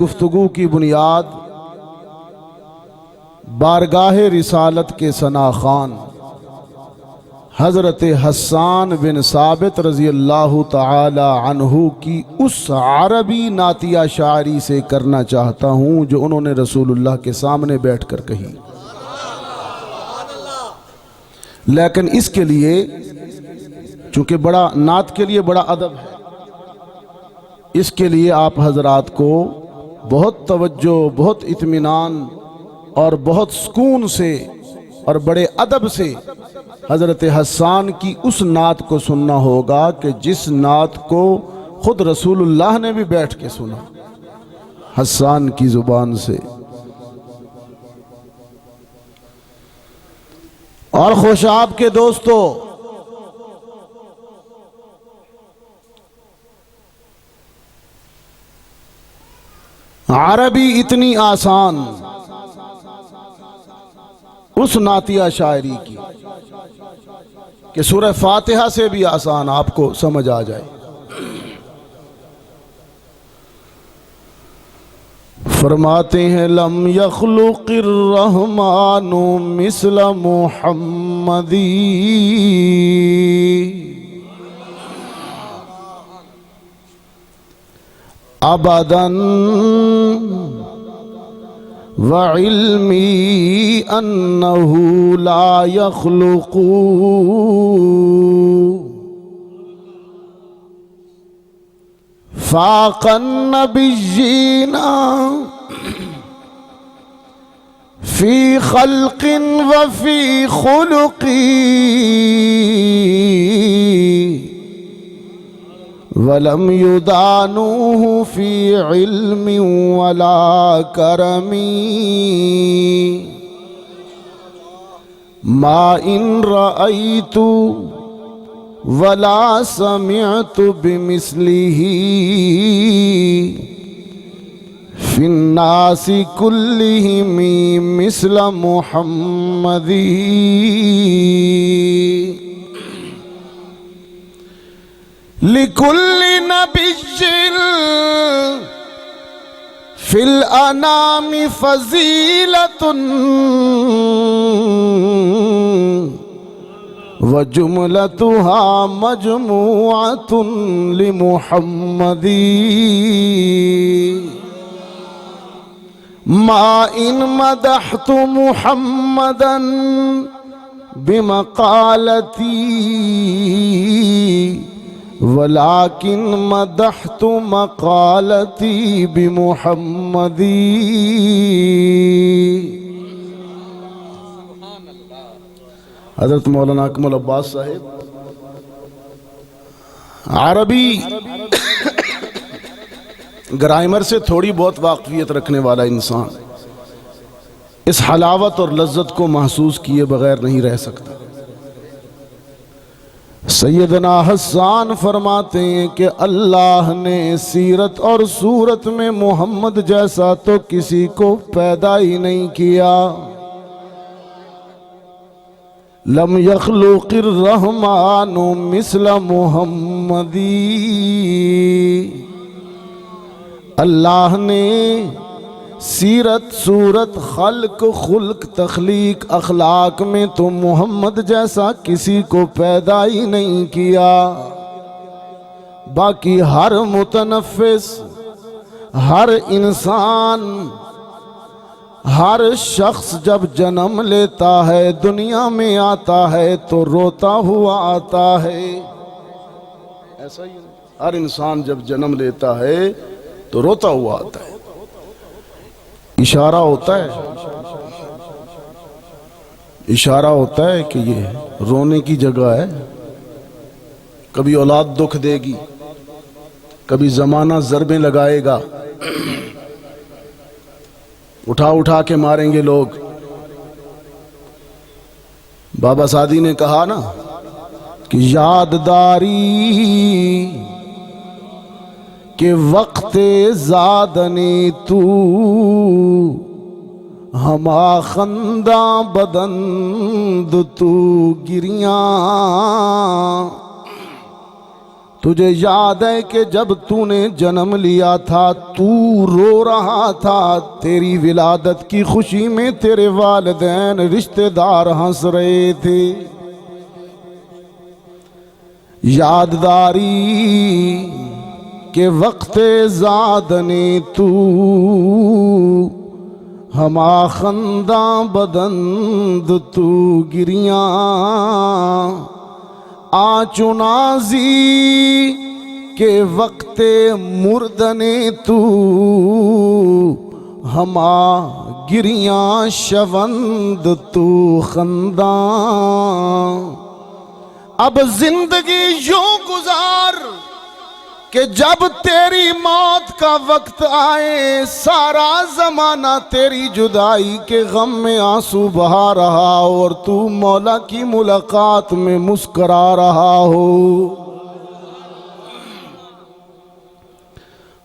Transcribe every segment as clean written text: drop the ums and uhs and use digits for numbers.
गुफ्तगू की बुनियाद बारगाह रिसालत के सना खान हज़रत हस्सान बिन साबित रज़ी अल्लाह तआला अन्हु की उस अरबी नातिया शायरी से करना चाहता हूँ जो उन्होंने रसूलुल्लाह के सामने बैठकर कही। लेकिन इसके लिए चूँकि बड़ा नात के लिए बड़ा अदब है, इसके लिए आप हजरात को बहुत तवज्जो, बहुत इत्मीनान और बहुत सुकून से और बड़े अदब से हज़रत हस्सान की उस नात को सुनना होगा कि जिस नात को खुद रसूलुल्लाह ने भी बैठ के सुना हस्सान की ज़ुबान से। और खुशाब के दोस्तों, अरबी इतनी आसान उस नातिया शायरी की कि सूरह फातिहा से भी आसान आपको समझ आ जाए। फरमाते हैं लम यख्लुक़िर रहमानु मिस्ल मुहम्मदी अबदन व इल्मी अन्नहु ला यख्लुक़ु फ़ाक़न नबिय्यीना फ़ी ख़ल्क़िन व फ़ी ख़ुलुक़ी वलम युदानूहु फ़ी इल्मि वला करमी मा इन रअयतु वला समिअतु बिमिस्लिही फिन्नासी कुल्लिहिम मिस्ल मुहम्मदी। लिकुल्लि नबिय्यिन फिल अनामि फज़ीलतुन व जुमलतुहा मजमुअतुन लिमुहम्मदी मा इन मदहतु मुहम्मदन बिमक़ालती वलाकिन मदहतु मक़ालती बिमुहम्मदी। हज़रत मौलाना अकमल अब्बास साहिब अरबी ग्रामर से थोड़ी बहुत वाक़फ़ियत रखने वाला इंसान इस हलावत और लज्जत को महसूस किए बगैर नहीं रह सकता। सैयदना हस्सान फरमाते हैं कि अल्लाह ने सीरत और सूरत में मोहम्मद जैसा तो किसी को पैदा ही नहीं किया। लम यख्लुक़िर रहमानु मिस्ल मुहम्मदी, अल्लाह ने सीरत सूरत खल्क खुल्क तख्लीक अखलाक में तो मोहम्मद जैसा किसी को पैदा ही नहीं किया। बाकी हर मुतनफ़िस, हर इंसान, हर शख्स जब जन्म लेता है, दुनिया में आता है तो रोता हुआ आता है। ऐसा ही हर इंसान जब जन्म लेता है तो रोता हुआ आता है। इशारा होता है, इशारा होता है कि ये रोने की जगह है। कभी औलाद दुख देगी, कभी जमाना ज़रबें लगाएगा, उठा उठा के मारेंगे लोग। बाबा सादी ने कहा ना कि याददारी के वक्ते ज़ादने तू हमा खंदा बदन तू गिरियां तुझे याद है कि जब तूने जन्म लिया था तू रो रहा था, तेरी विलादत की खुशी में तेरे वालिदैन रिश्तेदार हंस रहे थे। याददारी के वक्ते ज़ादने तू हमा खंदा बदंद तू गिरियां आचुनाजी के वक्ते मुर्दने तू हमा गिरियां शवंद तू खंदा। अब जिंदगी यूं गुजार कि जब तेरी मौत का वक्त आए सारा जमाना तेरी जुदाई के गम में आंसू बहा रहा हो और तू मौला की मुलाकात में मुस्करा रहा हो।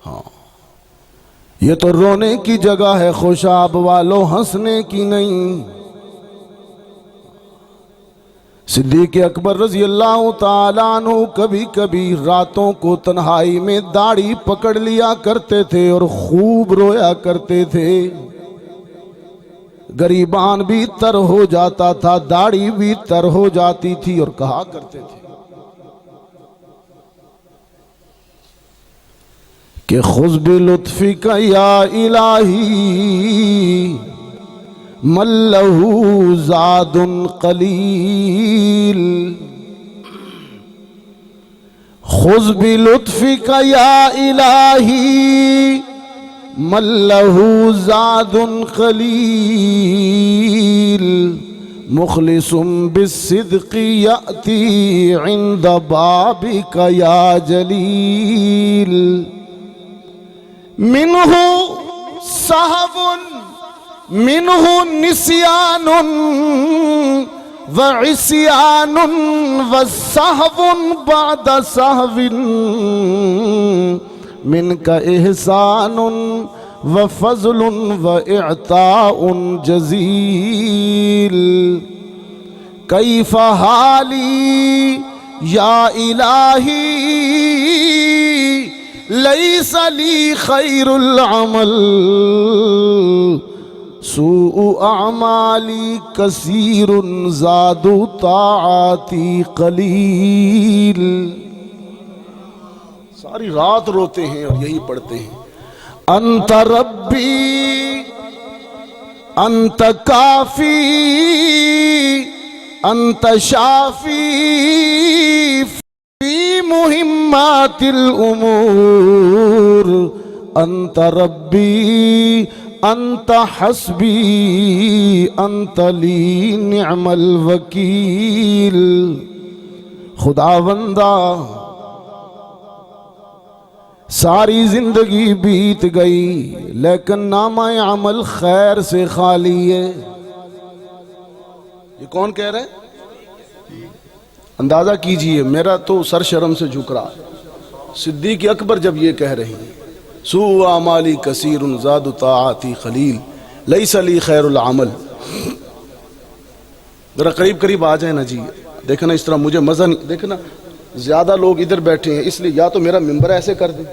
हाँ, ये तो रोने की जगह है खुशाब वालों, हंसने की नहीं। सिद्दीक़ अकबर रज़ी अल्लाह ताला अन्हु कभी कभी रातों को तन्हाई में दाढ़ी पकड़ लिया करते थे और खूब रोया करते थे। गरीबान भी तर हो जाता था, दाढ़ी भी तर हो जाती थी और कहा करते थे कि खुज़ बिलुत्फ़िका या इलाही मल्लहू ज़ादुन क़लील। खुज़ बिलुत्फ़िका या इलाही मल्लहू ज़ादुन क़लील। मुख़लिसुम बिस्सिद्क़ि याती इंद बाबिका या जलील। मिन्हु सहवुन मिन्हु निस्यानुन व इस्यानुन व सहवुन बाद सहविन मिनका इहसानुन व फज़लुन व इअताउन जज़ील। कैफ़ हाली या इलाही लैसा ली खैरुल अमल सूउ अमाली कसीरुन ज़ादु ताआती कलील। सारी रात रोते हैं और यही पढ़ते हैं अंत रब्बी अंत काफी अंत शाफी फी मुहिम्मातिल उमूर। अंत रब्बी अंत हस्बी अंत ली निअमल वकील। खुदावंदा सारी जिंदगी बीत गई लेकिन नामा अमल खैर से खाली है। ये कौन कह रहे हैं? अंदाजा कीजिए, मेरा तो सर शर्म से झुक रहा है। सिद्दीक़ अकबर जब ये कह रही हैं सू आमाली कसीरुन ज़ादु ताआती खलील लैसा ली खैरुल अमल। जरा करीब करीब आ जाए ना जी, देखना इस तरह मुझे मज़ा नहीं। देखना ज़्यादा लोग इधर बैठे हैं इसलिए या तो मेरा मिंबर ऐसे कर दें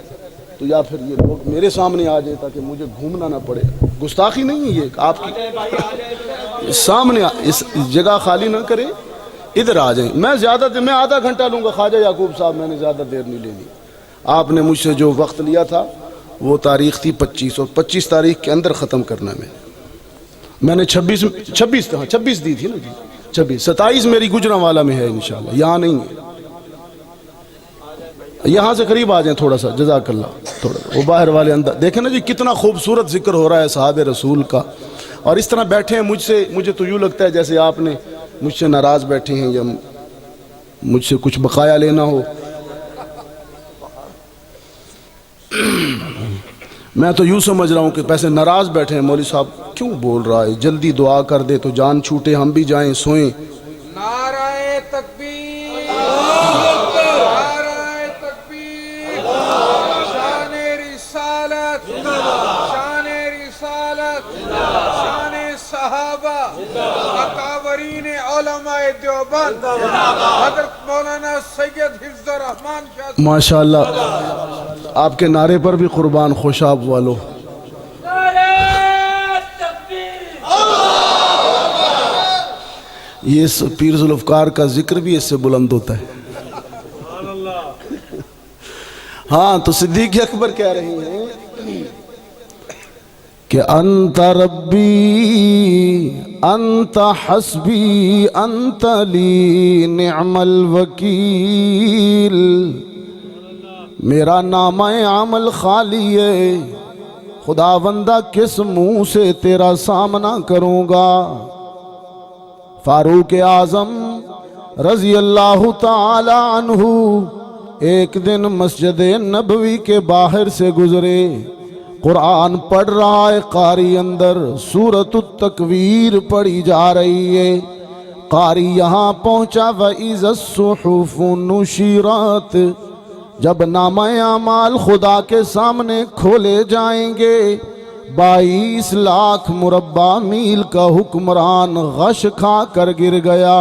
तो या फिर ये लोग मेरे सामने आ जाए ताकि मुझे घूमना ना पड़े। गुस्ताखी नहीं है ये आपकी, सामने इस जगह खाली ना करें, इधर आ जाए। मैं आधा घंटा लूँगा ख्वाजा याकूब साहब, मैंने ज़्यादा देर नहीं लेनी। आपने मुझसे जो वक्त लिया था वो तारीख थी 25 और 25 तारीख के अंदर ख़त्म करना मैंने 26 दी थी ना जी, 26 27 मेरी गुजरांवाला में है इंशाल्लाह, यहाँ नहीं है। यहाँ से करीब आ जाएं थोड़ा सा, जज़ाकल्लाह। थोड़ा वो बाहर वाले अंदर देखें ना जी, कितना खूबसूरत जिक्र हो रहा है साहब रसूल का। और इस तरह बैठे हैं मुझे तो यूँ लगता है जैसे आपने मुझसे नाराज़ बैठे हैं या मुझसे कुछ बकाया लेना हो। मैं तो यूँ समझ रहा हूँ कि पैसे नाराज़ बैठे हैं, मौलवी साहब क्यों बोल रहा है, जल्दी दुआ कर दे तो जान छूटे, हम भी जाएं सोएं। नाराए तकबीर, नाराए तकबीर, शान रिसालत, शान रिसालत, शान सहाबा, अकाबरीन उलमाए देवबंद, हजरत मौलाना सैयद हिफ्जुर रहमान शाह। माशाअल्लाह, आपके नारे पर भी कुर्बान खुशाब वालों। ये पीर जुल्फ़कार का जिक्र भी इससे बुलंद होता है। हाँ, तो सिद्दीक़ अकबर कह रहे हैं कि अंत रब्बी अंत हस्बी अंत ली निअमल वकील। मेरा नामा अमल खाली है, खुदावंदा किस मुंह से तेरा सामना करूँगा। फारूक आज़म रज़ी अल्लाह ताला अन्हु एक दिन मस्जिद नबवी के बाहर से गुजरे। कुरान पढ़ रहा है कारी, अंदर सूरत तकवीर पढ़ी जा रही है। कारी यहाँ पहुँचा, वइज़स्सुहुफ़ नुशिरत, जब नामा अमाल खुदा के सामने खोले जाएंगे 22 लाख मुरब्बा मील का हुक्मरान गश खा कर गिर गया,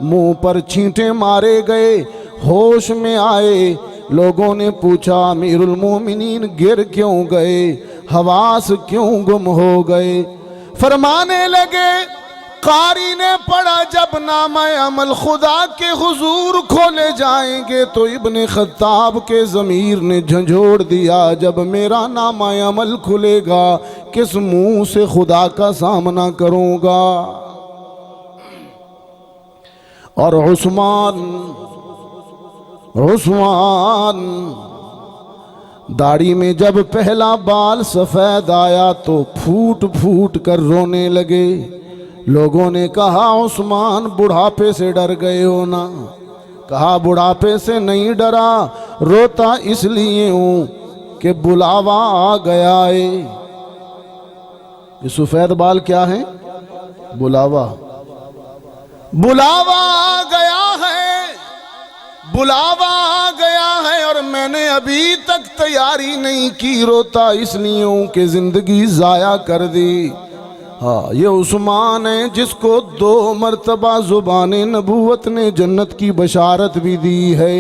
मुंह पर छींटे मारे गए, होश में आए। लोगों ने पूछा अमीरुल मोमिनीन गिर क्यों गए, हवास क्यों गुम हो गए। फरमाने लगे कारी ने पढ़ा, जब नामा अमल खुदा के हुजूर खोले जाएंगे तो इब्ने खत्ताब के ज़मीर ने झंझोड़ दिया, जब मेरा नामा अमल खुलेगा किस मुंह से खुदा का सामना करूँगा। और उस्मान दाढ़ी में जब पहला बाल सफ़ेद आया तो फूट फूट कर रोने लगे। लोगों ने कहा उस्मान बुढ़ापे से डर गए हो ना। कहा बुढ़ापे से नहीं डरा, रोता इसलिए हूँ कि बुलावा आ गया है। ये सफ़ेद बाल क्या है? बुलावा। बुलावा आ गया है, बुलावा आ गया है और मैंने अभी तक तैयारी नहीं की, रोता इसलिए हूँ कि ज़िंदगी ज़ाया कर दी। हाँ, ये उस्मान है जिसको 2 मरतबा ज़ुबान नबूवत ने जन्नत की बशारत भी दी है,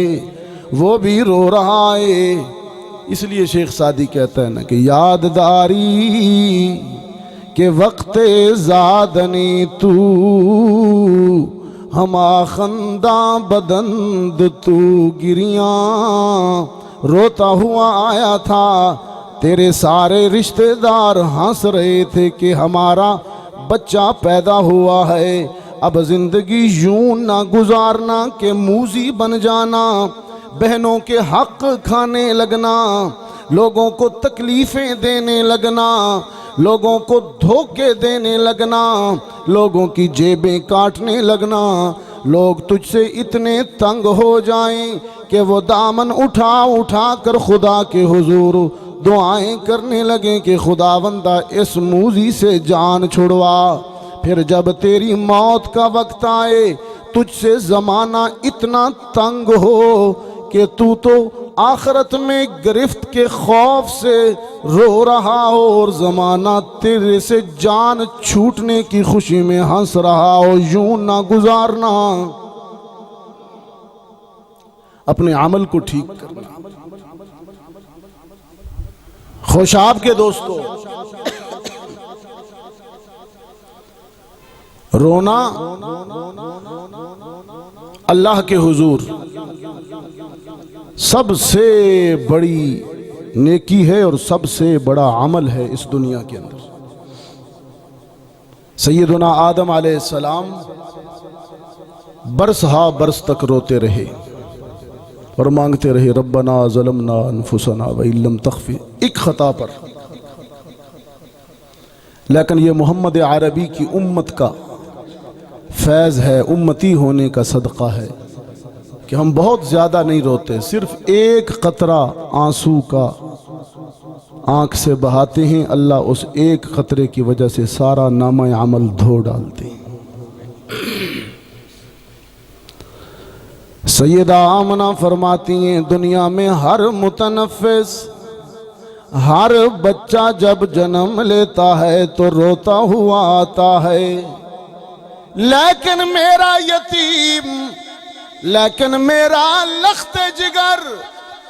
वो भी रो रहा है। इसलिए शेख सादी कहता है ना कि याददारी के वक्त ज़ादनी तू हमा खंदा बदंद तू गिरियाँ। रोता हुआ आया था, तेरे सारे रिश्तेदार हंस रहे थे कि हमारा बच्चा पैदा हुआ है। अब जिंदगी यूं ना गुजारना कि मूजी बन जाना, बहनों के हक खाने लगना, लोगों को तकलीफ़ें देने लगना, लोगों को धोखे देने लगना, लोगों की जेबें काटने लगना। लोग तुझसे इतने तंग हो जाएं कि वो दामन उठा उठा कर खुदा के हुजूर दुआएं करने लगे कि खुदावंदा इस मूजी से जान छुड़वा। फिर जब तेरी मौत का वक्त आए, तुझसे ज़माना इतना तंग हो कि तू तो आखिरत में गिरफ्त के खौफ से रो रहा हो और ज़माना तेरे से जान छूटने की खुशी में हंस रहा हो, यूं ना गुजारना। अपने अमल को ठीक करना। खुशाब के दोस्तों, रोना अल्लाह के हुजूर सबसे बड़ी नेकी है और सबसे बड़ा अमल है इस दुनिया के अंदर। सैयदना आदम अलैहिस्सलाम बरस हा बरस तक रोते रहे और मांगते रहे रब्बना ज़लमना अनफुसना व इल्लम तग़फिर, एक ख़ता पर। लेकिन ये मोहम्मद अरबी की उम्मत का फैज़ है, उम्मती होने का सदक़ा है कि हम बहुत ज़्यादा नहीं रोते, सिर्फ एक कतरा आंसू का आँख से बहाते हैं, अल्लाह उस एक क़तरे की वजह से सारा नामा अमल धो डालते हैं। सैयदा आमना फरमाती हैं दुनिया में हर मुतनफ़िस हर बच्चा जब जन्म लेता है तो रोता हुआ आता है, लेकिन मेरा लख्ते जिगर,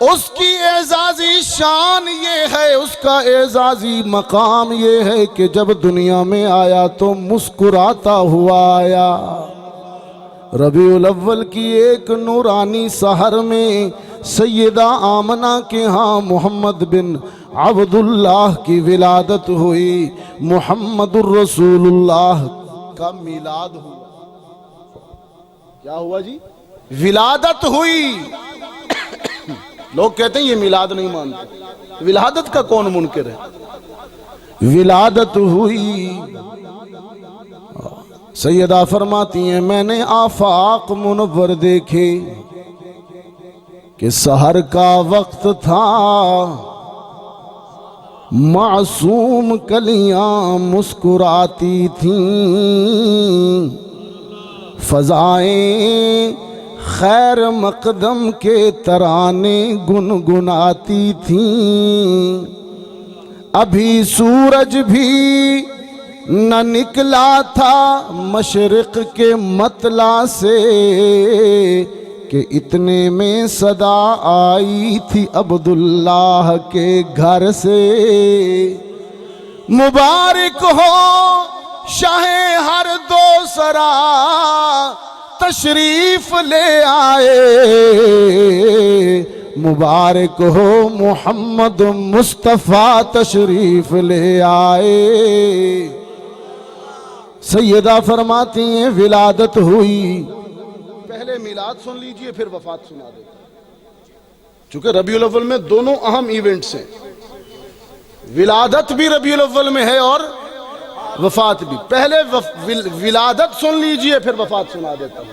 उसकी एजाजी शान ये है, उसका एजाजी मकाम ये है कि जब दुनिया में आया तो मुस्कुराता हुआ आया। रबीउल अव्वल की एक नूरानी सहर में सैयदा आमना के यहाँ मोहम्मद बिन अब्दुल्लाह की विलादत हुई, मुहम्मदुर रसूलुल्लाह का मिलाद हुआ। क्या हुआ जी? विलादत हुई। लोग कहते हैं ये मिलाद नहीं मानते, विलादत का कौन मुनकिर है? विलादत हुई। सैयदा फरमाती हैं मैंने आफाक मुनव्वर देखे कि सहर का वक्त था, मासूम कलियां मुस्कुराती थीं, फजाएं खैर मकदम के तराने गुनगुनाती थीं। अभी सूरज भी न निकला था मशरिक के मतला से कि इतने में सदा आई थी अब्दुल्लाह के घर से। मुबारक हो शाहे हर दो सरा तशरीफ ले आए, मुबारक हो मोहम्मद मुस्तफ़ा तशरीफ ले आए। सैयदा फरमाती हैं विलादत हुई। पहले मिलाद सुन लीजिए फिर वफात सुना दे, चूंकि रबीउल अव्वल में दोनों अहम इवेंट्स हैं, विलादत भी रबीउल अव्वल में है और वफात भी। पहले विलादत सुन लीजिए फिर वफात सुना देता हूं,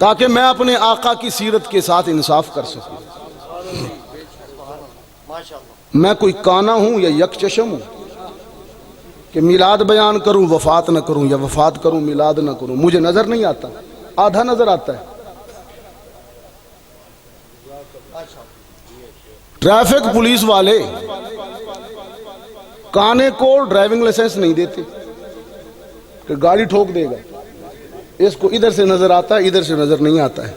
ताकि मैं अपने आका की सीरत के साथ इंसाफ कर सकूं। मैं कोई काना हूं या यकचशम हूं कि मिलाद बयान करूं वफात न करूं, या वफात करूं मिलाद न करूं? मुझे नजर नहीं आता, आधा नजर आता है। ट्रैफिक पुलिस वाले काने को ड्राइविंग लाइसेंस नहीं देते कि गाड़ी ठोक देगा, इसको इधर से नजर आता है इधर से नजर नहीं आता है।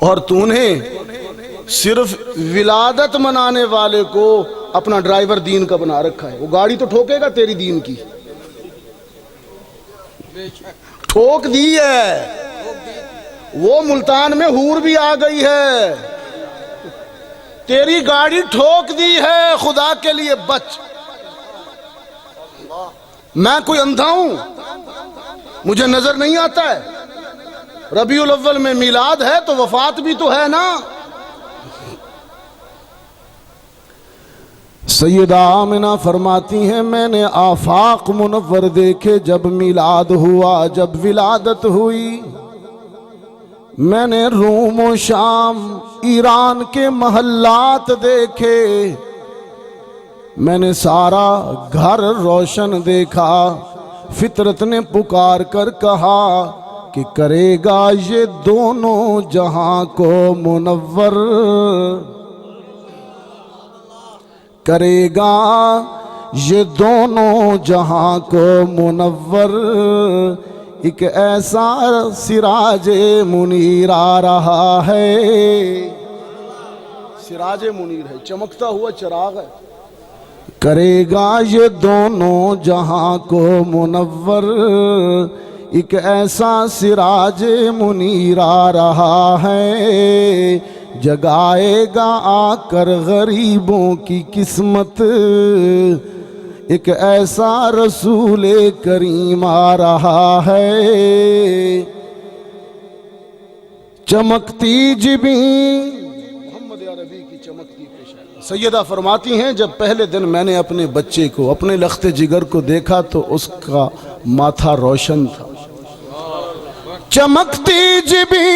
और तूने सिर्फ विलादत मनाने वाले को अपना ड्राइवर दीन का बना रखा है। वो गाड़ी तो ठोकेगा तेरी दीन की, ठोक दी है। वो मुल्तान में हूर भी आ गई है, तेरी गाड़ी ठोक दी है, खुदा के लिए बच। मैं कोई अंधा हूं, मुझे नजर नहीं आता है? रबीउल अव्वल में मिलाद है तो वफात भी तो है ना। सैयदा आमिना फरमाती हैं मैंने आफाक मुनव्वर देखे जब मिलाद हुआ, जब विलादत हुई। मैंने रोम और शाम ईरान के महल्लात देखे, मैंने सारा घर रोशन देखा। फितरत ने पुकार कर कहा कि करेगा ये दोनों जहां को मुनव्वर, करेगा ये दोनों जहां को मुनव्वर। एक ऐसा सिराजे मुनीर आ रहा है, सिराजे मुनीर है, चमकता हुआ चिराग है। करेगा ये दोनों जहां को मुनव्वर, एक ऐसा सिराजे मुनीर आ रहा है। जगाएगा आकर गरीबों की किस्मत, एक ऐसा रसूले करीम आ रहा है। चमकती जिबी मोहम्मद अरबी की चमकती पेशानी। सैयदा फरमाती हैं जब पहले दिन मैंने अपने बच्चे को, अपने लख्ते जिगर को देखा तो उसका माथा रोशन था। चमकती जिबी,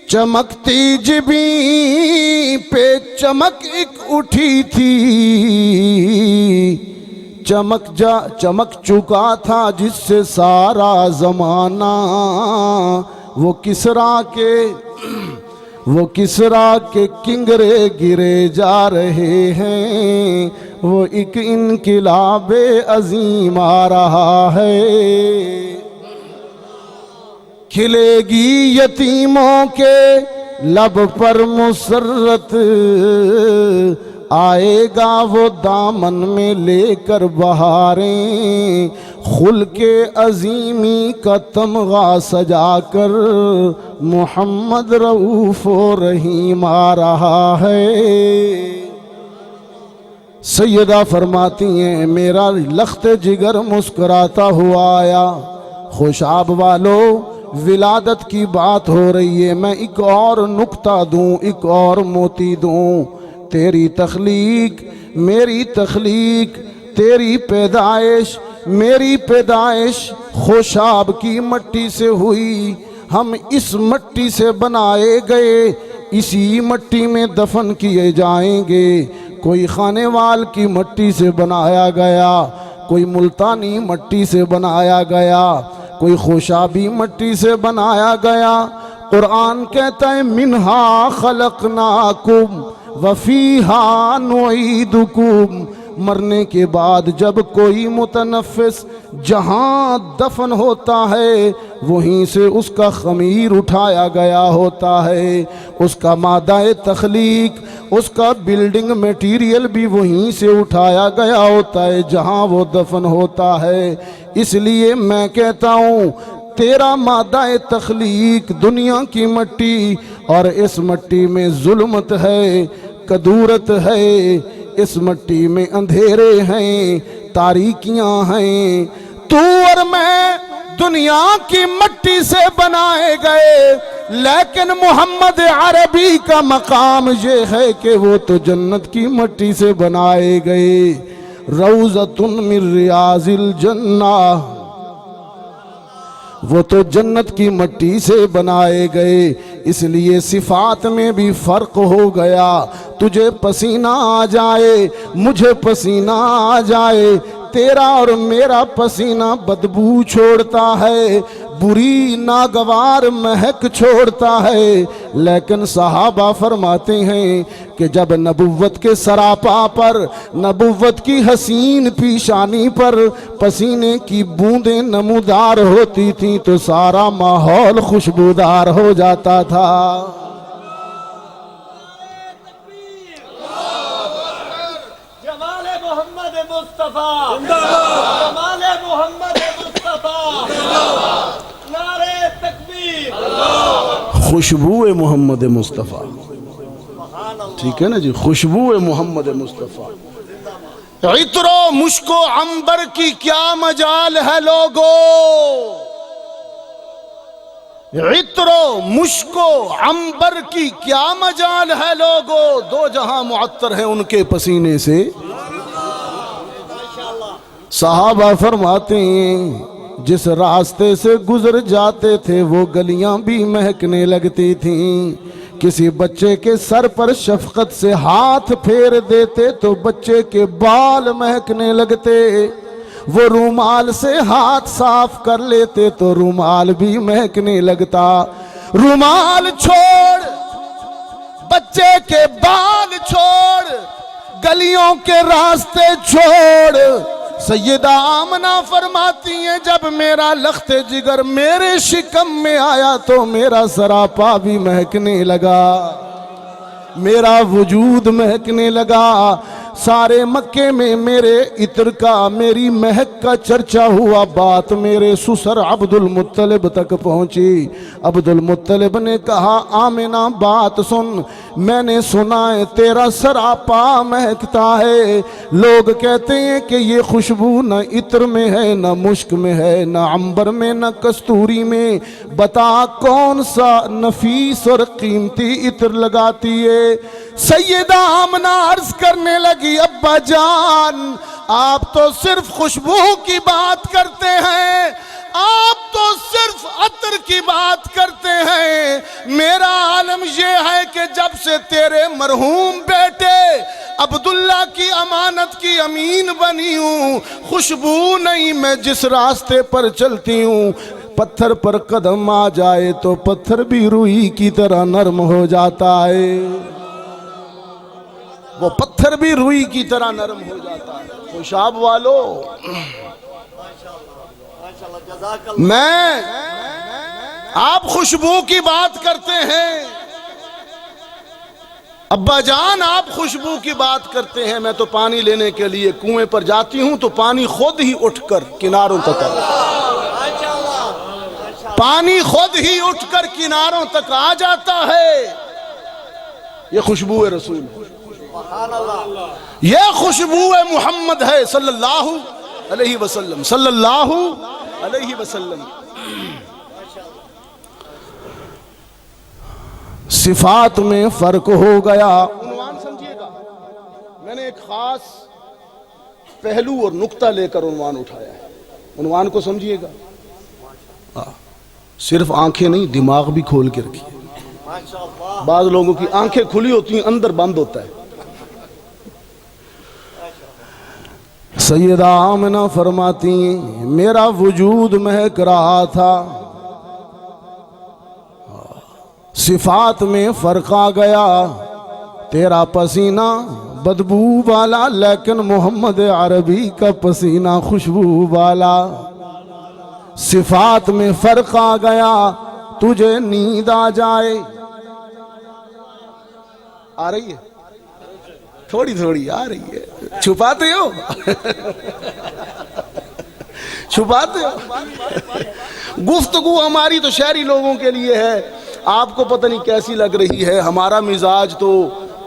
चमकती जिबी पे चमक एक उठी थी। चमक चुका था जिससे सारा जमाना। वो वो किसरा के किंगरे गिरे जा रहे हैं, वो एक इनकिलाबे अजीम आ रहा है। खिलेगी यतीमों के लब पर मुसर्रत, आएगा वो दामन में लेकर बहारें, खुल के अजीमी का तमगा सजाकर मोहम्मद रऊफ रहीम आ रहा है। सैयदा फरमाती हैं मेरा लख्त जिगर मुस्कुराता हुआ आया। खुशाब वालों, विलादत की बात हो रही है, मैं एक और नुक्ता दूं, एक और मोती दूं। तेरी तख्लीक, मेरी तख्लीक, तेरी पैदाइश, मेरी पैदाइश खुशाब की मट्टी से हुई। हम इस मट्टी से बनाए गए, इसी मट्टी में दफन किए जाएंगे। कोई खानेवाल की मट्टी से बनाया गया, कोई मुल्तानी मट्टी से बनाया गया, कोई खुशाबी मट्टी से बनाया गया। कुरान कहता है मिन्हा खलकनाकुम वफीहा नुईदुकुम। मरने के बाद जब कोई मुतनफ़िस जहाँ दफन होता है, वहीं से उसका खमीर उठाया गया होता है। उसका मादा तख्लीक, उसका बिल्डिंग मटीरियल भी वहीं से उठाया गया होता है जहाँ वो दफन होता है। इसलिए मैं कहता हूँ तेरा मादा तख्लीक दुनिया की मट्टी, और इस मट्टी में जुल्मत है, कदूरत है, इस मट्टी में अंधेरे हैं, तारीकियां हैं। तू और मैं दुनिया की मट्टी से बनाए गए, लेकिन मोहम्मद अरबी का मकाम ये है कि वो तो जन्नत की मट्टी से बनाए गए। रौज़तुन मिन रियाज़िल जन्ना, वो तो जन्नत की मट्टी से बनाए गए। इसलिए सिफात में भी फर्क हो गया। तुझे पसीना आ जाए, मुझे पसीना आ जाए, तेरा और मेरा पसीना बदबू छोड़ता है, बुरी नागवार महक छोड़ता है। लेकिन सहाबा फरमाते हैं कि जब नबुव्वत के सरापा पर, नबुव्वत की हसीन पेशानी पर पसीने की बूंदें नमूदार होती थी तो सारा माहौल खुशबूदार हो जाता था। जमाले मोहम्मद मुस्तफा जमाले मोहम्मद मुस्तफा, नारे तकबीर, खुशबू मोहम्मद मुस्तफ़ा। ठीक है ना जी, खुशबू मोहम्मद मुस्तफ़ा। इत्रो मुश्को अंबर की क्या मजाल है लोगो, इत्रो मुश्को अंबर की क्या मजाल है लोगो, दो जहां मुअत्तर है उनके पसीने से। सहाबा फरमाते हैं जिस रास्ते से गुजर जाते थे वो गलियां भी महकने लगती थीं। किसी बच्चे के सर पर शफकत से हाथ फेर देते तो बच्चे के बाल महकने लगते। वो रूमाल से हाथ साफ कर लेते तो रूमाल भी महकने लगता। रूमाल छोड़, बच्चे के बाल छोड़, गलियों के रास्ते छोड़। सैयदा आमना फरमाती हैं जब मेरा लख्ते जिगर मेरे शिकम में आया तो मेरा सरापा भी महकने लगा, मेरा वजूद महकने लगा। सारे मक्के में मेरे इत्र का, मेरी महक का चर्चा हुआ। बात मेरे ससुर अब्दुल मुत्तलिब तक पहुंची। अब्दुल मुत्तलिब ने कहा आमिना बात सुन, मैंने सुना है तेरा सरापा महकता है। लोग कहते हैं कि ये खुशबू न इत्र में है, न मुश्क में है, न अंबर में, न कस्तूरी में। बता कौन सा नफीस और कीमती इत्र लगाती है। सैयदा आमना अर्ज करने लगी अब्बा जान आप तो सिर्फ खुशबू की बात करते हैं, आप तो सिर्फ अतर की बात करते हैं। मेरा आलम यह है कि जब से तेरे मरहूम बेटे अब्दुल्ला की अमानत की अमीन बनी हूँ, खुशबू नहीं मैं जिस रास्ते पर चलती हूँ पत्थर पर कदम आ जाए तो पत्थर भी रुई की तरह नरम हो जाता है। वो पत्थर भी रुई की तरह नरम हो जाता है। खुशाब वालों, मैं आप खुशबू की बात करते हैं, अब्बा जान आप खुशबू की बात करते हैं। मैं तो पानी लेने के लिए कुएं पर जाती हूं तो पानी खुद ही उठकर किनारों तक पानी खुद ही उठकर किनारों तक आ जाता है। ये खुशबू है रसूल, ये खुशबू है मोहम्मद है सल्लल्लाहु अलैहि वसल्लम, सल्लल्लाहु अलैहि वसल्लम। सिफात में फर्क हो गया। उन्वान समझिएगा, मैंने एक खास पहलू और नुक्ता लेकर उन्वान उठाया है। उन्वान को समझिएगा, सिर्फ आंखें नहीं दिमाग भी खोल के रखिए। बाज लोगों की आंखें खुली होती हैं, अंदर बंद होता है। सैयदा आमिना फरमाती मेरा वजूद महक रहा था, सिफात में फर्क आ गया, तेरा पसीना बदबू वाला लेकिन मोहम्मद अरबी का पसीना खुशबू वाला। सिफात में फर्क आ गया, तुझे नींद आ जाए, आ रही है थोड़ी थोड़ी आ रही है, छुपाते हो छुपाते हो। गुफ्तगू हमारी तो शहरी लोगों के लिए है, आपको पता नहीं कैसी लग रही है। हमारा मिजाज तो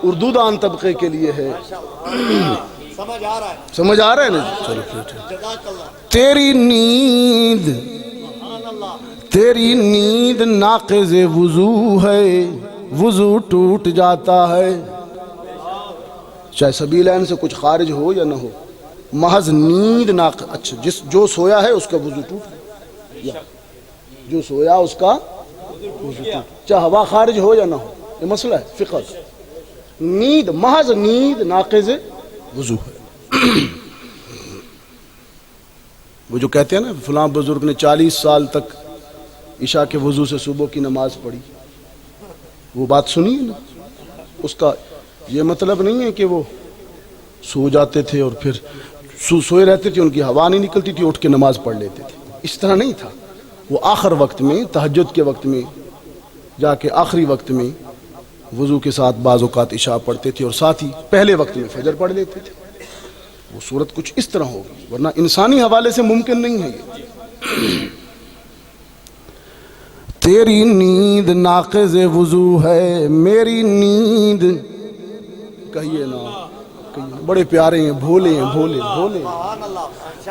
उर्दू दान तबके के लिए है। समझ आ रहा है, समझ आ रहा है ना? चलो, तेरी नींद नाक़िज़े वुज़ू है, वुज़ू टूट जाता है, चाहे सबीलैन से कुछ खारिज हो या ना हो, महज नींद नाक़। अच्छा, जो सोया है उसका वुज़ू टूट गया, जो सोया उसका वुज़ू टूट, चाहे हवा खारिज हो या ना हो, ये मसला है फ़िक़ह का। नींद महज नींद नाक़िज़े वुज़ू है। वो जो कहते हैं ना फलां बुजुर्ग ने 40 साल तक इशा के वुज़ू से सुबह की नमाज पढ़ी, वो बात सुनी है ना? उसका ये मतलब नहीं है कि वो सो जाते थे और फिर सोए रहते थे, उनकी हवा नहीं निकलती थी, उठ के नमाज पढ़ लेते थे, इस तरह नहीं था। वो आखिर वक्त में, तहज्जुद के वक्त में जाके आखिरी वक्त में वुज़ू के साथ बाज़ औक़ात इशा पढ़ते थे और साथ ही पहले वक्त में फजर पढ़ लेते थे। वो सूरत कुछ इस तरह होगी, वरना इंसानी हवाले से मुमकिन नहीं है ये। तेरी नींद नाक़िज़े वुज़ू है, मेरी नींद, कहिए ना, कहिए, बड़े प्यारे हैं, भोले हैं, भोले भोले।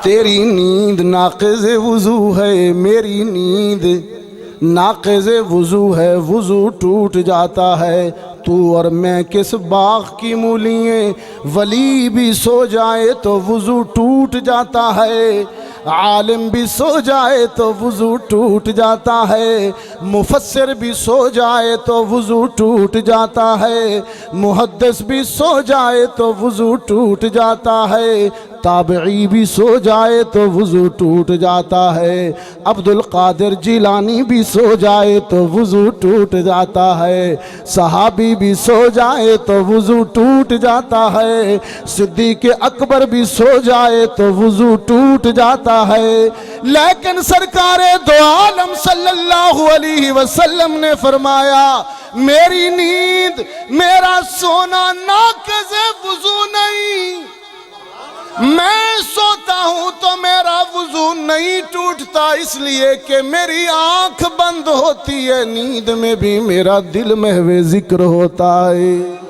तेरी नींद नाक़िज़े वुज़ू है, मेरी नींद नाक़िज़े वुज़ू है, वुज़ू टूट जाता है। तू और मैं किस बाग़ की मूलियाँ, वली भी सो जाए तो वुज़ू टूट जाता है, आलिम भी सो जाए तो वुज़ू टूट जाता है, मुफस्सिर भी सो जाए तो वुज़ू टूट जाता है, मुहद्दिस भी सो जाए तो वुज़ू टूट जाता है, ताबई भी सो जाए तो वुज़ू टूट जाता है, अब्दुल कादिर जिलानी भी सो जाए तो वुज़ू टूट जाता है, सहाबी भी सो जाए तो वुज़ू टूट जाता है, सिद्दीक़ अकबर भी सो जाए तो वुज़ू टूट जाता है। लेकिन सरकारे दो आलम सल्लल्लाहु अलैहि वसल्लम ने फरमाया, मेरी नींद, मेरा सोना नाक़िज़े वुज़ू नहीं, मैं सोता हूं तो मेरा वुज़ू नहीं टूटता, इसलिए कि मेरी आंख बंद होती है, नींद में भी मेरा दिल महवे जिक्र होता है।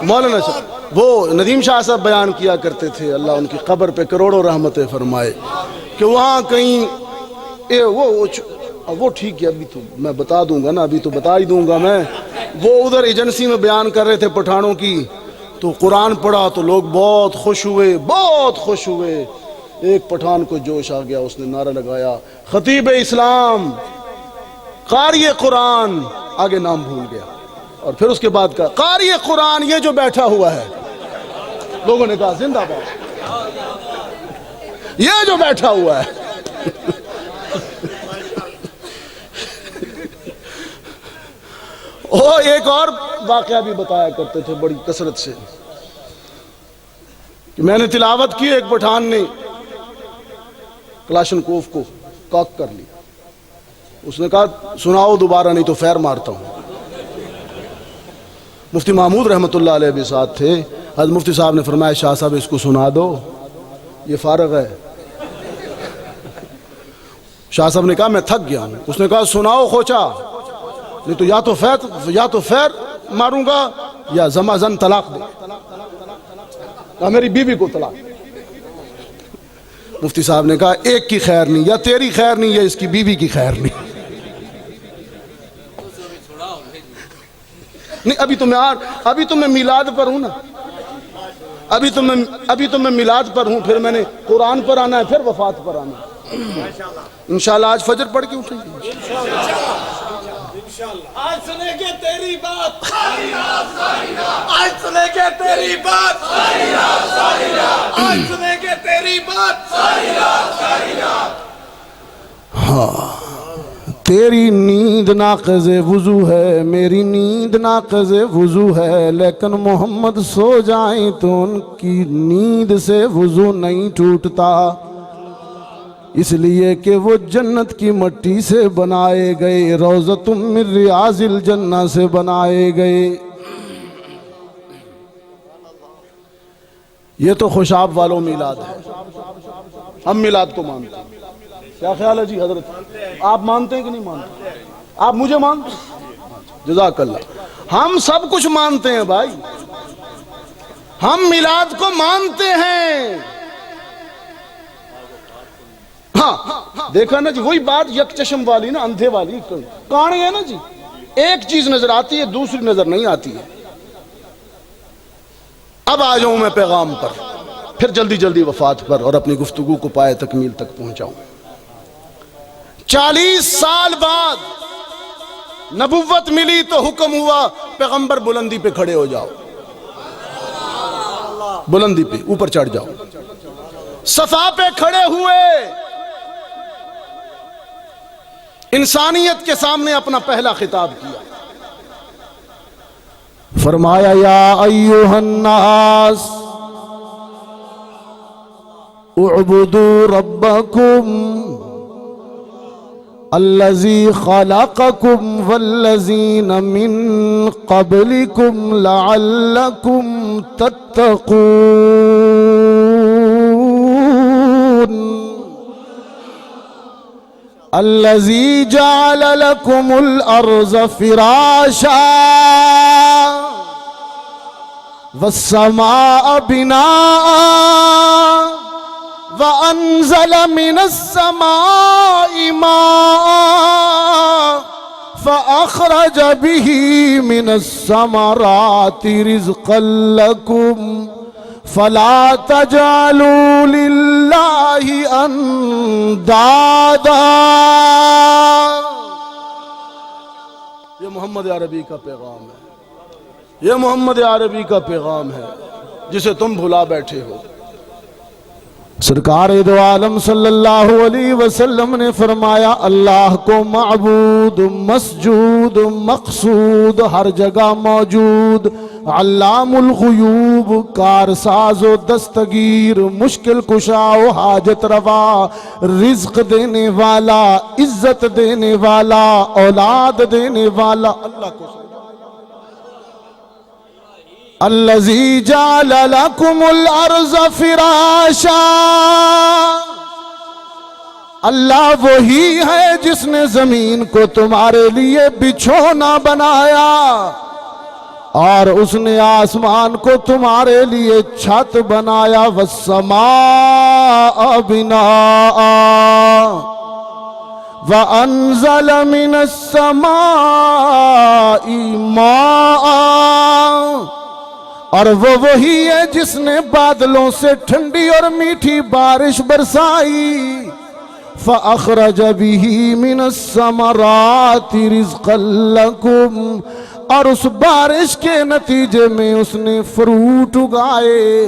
मौलाना साहब, वो नदीम शाह साहब बयान किया करते थे, अल्लाह उनकी कब्र पे करोड़ों रहमतें फरमाए, कि वहाँ कहीं वो ठीक है, अभी तो मैं बता दूंगा ना, अभी तो बता ही दूंगा मैं। वो उधर एजेंसी में बयान कर रहे थे पठानों की, तो कुरान पढ़ा तो लोग बहुत खुश हुए, बहुत खुश हुए। एक पठान को जोश आ गया, उसने नारा लगाया, खतीब इस्लाम, कारी कुरान, आगे नाम भूल गया, और फिर उसके बाद का कारी कुरान ये जो बैठा हुआ है। लोगों ने कहा जिंदाबाद, ये जो बैठा हुआ है। ओ एक और वाकया भी बताया करते थे बड़ी कसरत से कि मैंने तिलावत की, एक पठान ने कलाशनकोफ को कॉक कर लिया। उसने कहा सुनाओ दोबारा नहीं तो फैर मारता हूं। मुफ्ती महमूद रहमतुल्लाह अलैह भी साथ थे। हज़रत मुफ्ती साहब ने फरमाया शाह साहब इसको सुना दो, ये फारग है। शाह साहब ने कहा मैं थक गया हूं। उसने कहा सुनाओ खोचा, नहीं तो या तो फैर मारूंगा या जमाजन तलाक दे, या मेरी बीवी को तलाक। मुफ्ती साहब ने कहा एक की खैर नहीं, या तेरी खैर नहीं या इसकी बीवी की खैर नहीं। नहीं अभी तो मैं मिलाद पर हूं ना, अभी तो मैं मिलाद पर हूं, फिर मैंने कुरान पर आना है, फिर वफात पर आना है। इंशाल्लाह आज फजर पढ़ के उठेंगे। आज सुनेंगे तेरी बात, आज सुनेंगे तेरी बात, आज सुनेंगे तेरी बात। हाँ, तेरी नींद नाक़ज़े वुज़ू है, मेरी नींद नाक़ज़े वुज़ू है, लेकिन मोहम्मद सो जाएं तो उनकी नींद से वुज़ू नहीं टूटता, इसलिए कि वो जन्नत की मिट्टी से बनाए गए, रोज़तुम मिन रियाज़िल जन्नह से बनाए गए। ये तो खुशाब वालों मिलाद है, हम मिलाद को मानते हैं। क्या ख्याल है जी हजरत, आप मानते हैं कि नहीं मानते? आप मुझे मानते हैं? जज़ाकल्लाह। हम सब कुछ मानते हैं भाई, हम मिलाद को मानते हैं। हाँ देखा ना जी, वही बात यकचशम वाली ना, अंधे वाली कहानी है ना जी। एक चीज नजर आती है, दूसरी नजर नहीं आती है। अब आ जाऊं मैं पैगाम पर, फिर जल्दी जल्दी वफात पर और अपनी गुफ्तगू को पाए तकमील तक पहुंचाऊं। 40 साल बाद नबुव्वत मिली तो हुक्म हुआ पैगंबर बुलंदी पे खड़े हो जाओ, बुलंदी पे ऊपर चढ़ जाओ। सफा पे खड़े हुए, इंसानियत के सामने अपना पहला खिताब किया। फरमाया या अय्युहन्नास उअबुदू रब्बकुम अल्लज़ी खलक़कुम वल्लज़ीना मिन क़ब्लिकुम लअल्लकुम तत्तक़ून अल्लज़ी जअल लकुमुल अर्ज़ फ़िराशा वस्समाअ बिनाअ व अंज़ल मिनस समाइ माअ फ़अख़रज बिही मिनस समराति रिज़क़न लकुम फला तजअलू लिल्लाहि अंदादा। ये मोहम्मद अरबी का पैगाम है, ये मोहम्मद अरबी का पैगाम है जिसे तुम भुला बैठे हो। सरकार दो आलम सल्लल्लाहु अलैहि वसल्लम ने फरमाया अल्लाह को माबूद, मसजूद, मकसूद, हर जगह मौजूद, अल्लामुल गुयूब, कारसाज़ो दस्तगीर, मुश्किल कुशाओ हाजत रवा, रिज्क देने वाला, इज्जत देने वाला, औलाद देने वाला अल्लाह को। अल्लज़ी जअल लकुमुल अर्ज़ फ़िराशा, अल्लाह वही है जिसने जमीन को तुम्हारे लिए बिछौना बनाया और उसने आसमान को तुम्हारे लिए छत बनाया। वस्समाअ बिनाअ व अंज़ल मिनस समाइ माअ और वो वही है जिसने बादलों से ठंडी और मीठी बारिश बरसाई। फ़अख़रज बिही मिनस समराति रिज़्क़न लकुम, और उस बारिश के नतीजे में उसने फ्रूट उगाए,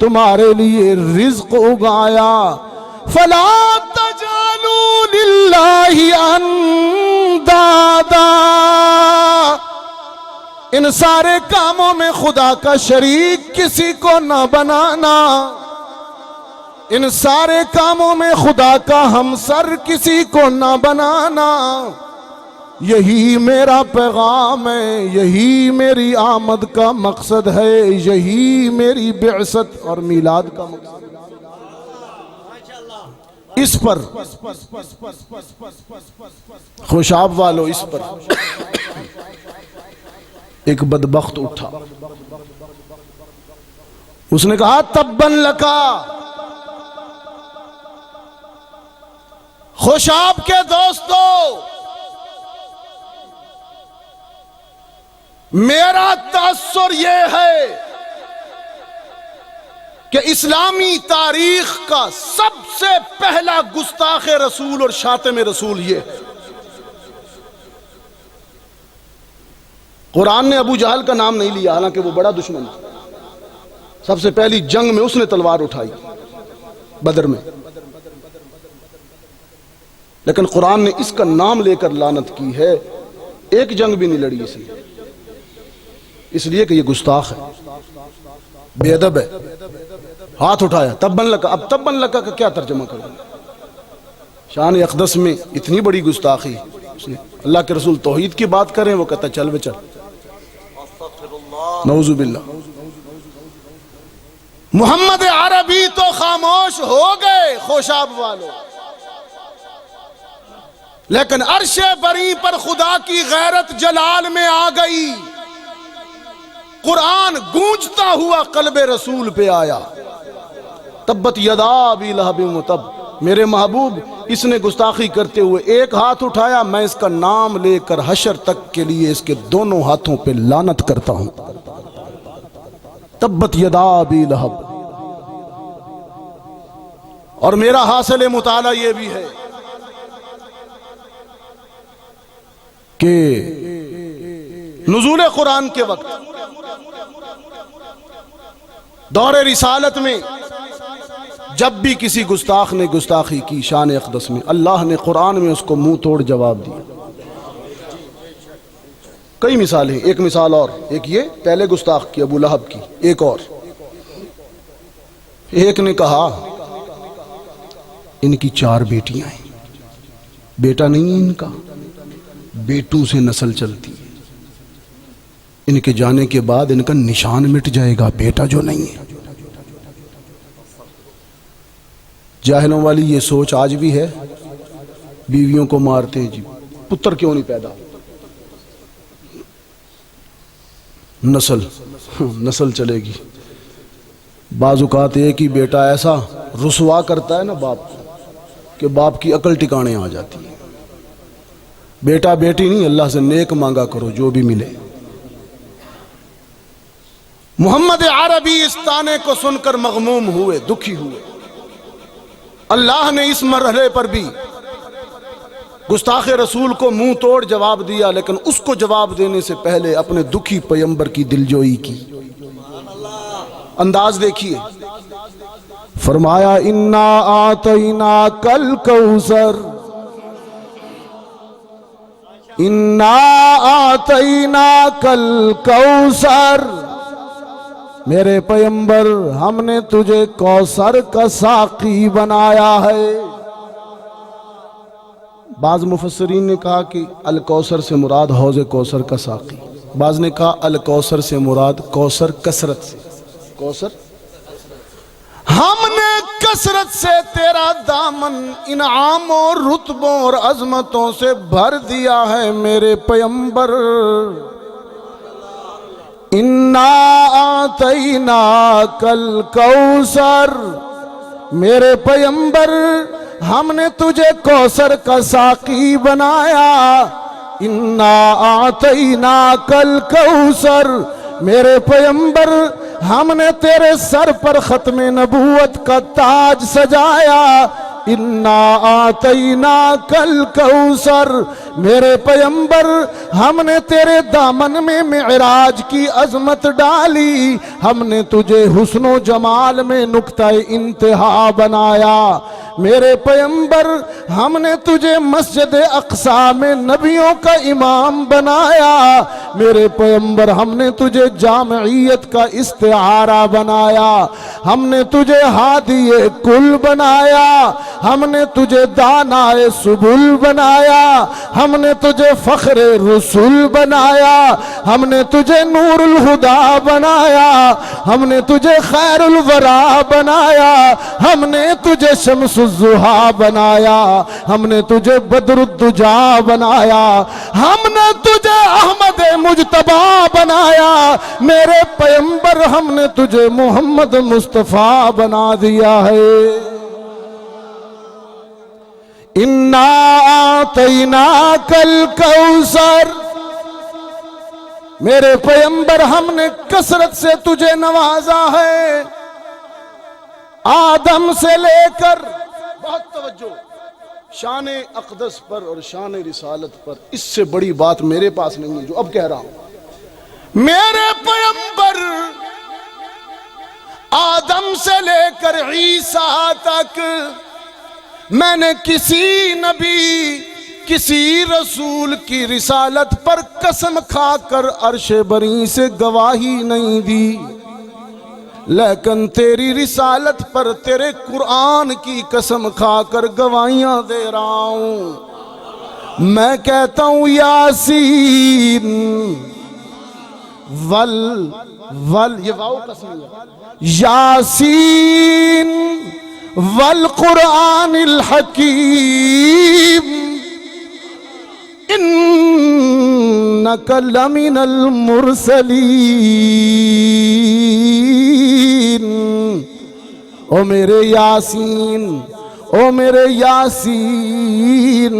तुम्हारे लिए रिज़्क़ उगाया। फला तजालू लिल्लाहि अंदादा, इन सारे कामों में खुदा का शरीक किसी को न बनाना, इन सारे कामों में खुदा का हमसर किसी को न बनाना। यही मेरा पैगाम है, यही मेरी आमद का मकसद है, यही मेरी बिअसत और मिलाद का मकसद। इस पर खुशाब वालों, इस पर एक बदबख्त उठा, उसने कहा तब्बन लका। खुशाब के दोस्तों, मेरा तासुर यह है कि इस्लामी तारीख का सबसे पहला गुस्ताख रसूल और शातिम रसूल ये है। कुरान ने अबू जहल का नाम नहीं लिया, हालांकि वो बड़ा दुश्मन था। सबसे पहली जंग में उसने तलवार उठाई, बदर में, लेकिन कुरान ने इसका नाम लेकर लानत की है। एक जंग भी नहीं लड़ी इसलिए कि ये गुस्ताख है, बेअदब है। हाथ उठाया, तब्बन लका। अब तब्बन लका का क्या तर्जुमा करेंगे? शान अक़दस में इतनी बड़ी गुस्ताखी। अल्लाह के रसूल तौहीद की बात करें, वो कहता चल बे चल, नऊजुबिल्लाह। मोहम्मद अरबी तो खामोश हो गए खुशाब वालों, लेकिन अर्शे बरी पर खुदा की गैरत जलाल में आ गई। कुरान गूंजता हुआ कल्बे रसूल पे आया। तब्बत यदा अबी लहब तब, मेरे महबूब, इसने गुस्ताखी करते हुए एक हाथ उठाया, मैं इसका नाम लेकर हशर तक के लिए इसके दोनों हाथों पे लानत करता हूं। तब्बत यदा अबी लहब। और मेरा हासिल मुताला यह भी है कि नुज़ूल कुरान के वक्त दौरे रिसालत में जब भी किसी गुस्ताख ने गुस्ताखी की शान अक़दस में, अल्लाह ने कुरान में उसको मुंह तोड़ जवाब दिया। कई मिसालें, एक मिसाल और, एक ये पहले गुस्ताख की अबू लहब की, एक और, एक ने कहा इनकी 4 बेटियां हैं, बेटा नहीं है इनका, बेटों से नस्ल चलती है, इनके जाने के बाद इनका निशान मिट जाएगा, बेटा जो नहीं है। जाहिलों वाली ये सोच आज भी है, बीवियों को मारते हैं जी, पुत्र क्यों नहीं पैदा, नस्ल चलेगी। बाजुकात एक ही बेटा ऐसा रुसवा करता है ना बाप कि बाप की अकल टिकाने आ जाती है। बेटा बेटी नहीं, अल्लाह से नेक मांगा करो जो भी मिले। मोहम्मद अरबी इस ताने को सुनकर मगमूम हुए, दुखी हुए। अल्लाह ने इस मरहले पर भी गुस्ताख रसूल को मुंह तोड़ जवाब दिया, लेकिन उसको जवाब देने से पहले अपने दुखी पैगंबर की दिलजोई की। अंदाज देखिए, फरमाया इन्ना आतैना कल कौसर, इन्ना आतैना कल कौसर, मेरे पैगंबर हमने तुझे कौसर का साकी बनाया है। बाज मुफस्सरीन ने कहा कि अल कौसर से मुराद हौज़ कौसर का साकी, बाज ने कहा अल कौसर से मुराद कौसर कसरत से, कौसर हमने कसरत से तेरा दामन इनामों रुतबों और अजमतों से भर दिया है मेरे पैगंबर। इन्ना आतैना कल कौसर, मेरे पैगंबर हमने तुझे कौसर का साकी बनाया। इन्ना आतैना कल कौसर, मेरे पैगंबर हमने तेरे सर पर खत्मे नबूवत का ताज सजाया, इन्ना आतैना कल कौसर। मेरे पैगंबर हमने तेरे दामन में मिराज की अजमत डाली, हमने तुझे हुस्नो जमाल में नुक्ता इंतहा बनाया। मेरे पैगंबर हमने तुझे मस्जिद अक्सा में नबियों का इमाम बनाया। मेरे पैगंबर हमने तुझे जामइयत का इस्तिआरा बनाया, हमने तुझे हादिए कुल बनाया, हमने तुझे दानाए सुबुल बनाया, हमने तुझे फख्रे रसूल बनाया, हमने तुझे नूरुल हुदा बनाया, हमने तुझे खैरुल वरा बनाया, हमने तुझे शम्सुज़्ज़ुहा बनाया, हमने तुझे बदरुद्दुजा बनाया, हमने तुझे अहमद मुज्तबा बनाया। मेरे पैगंबर हमने तुझे मोहम्मद मुस्तफा बना दिया है। इन्ना आतैना कल कौसर। मेरे पैगंबर हमने कसरत से तुझे नवाजा है, आदम से लेकर, बहुत तवज्जो, शान अक़दस पर और शान रिसालत पर, इससे बड़ी बात मेरे पास नहीं है जो अब कह रहा हूं। मेरे पैगंबर आदम से लेकर ईसा तक मैंने किसी नबी किसी रसूल की रिसालत पर कसम खाकर अर्शे बरी से गवाही नहीं दी, लेकिन तेरी रिसालत पर तेरे कुरान की कसम खाकर गवाहियां दे रहा हूं। मैं कहता हूं यासीन वल वल, ये वाव कसम है, यासीन वल कुरानिल हकीम इन्नका लमिनल मुरसलीन। ओ मेरे यासीन, ओ मेरे यासीन,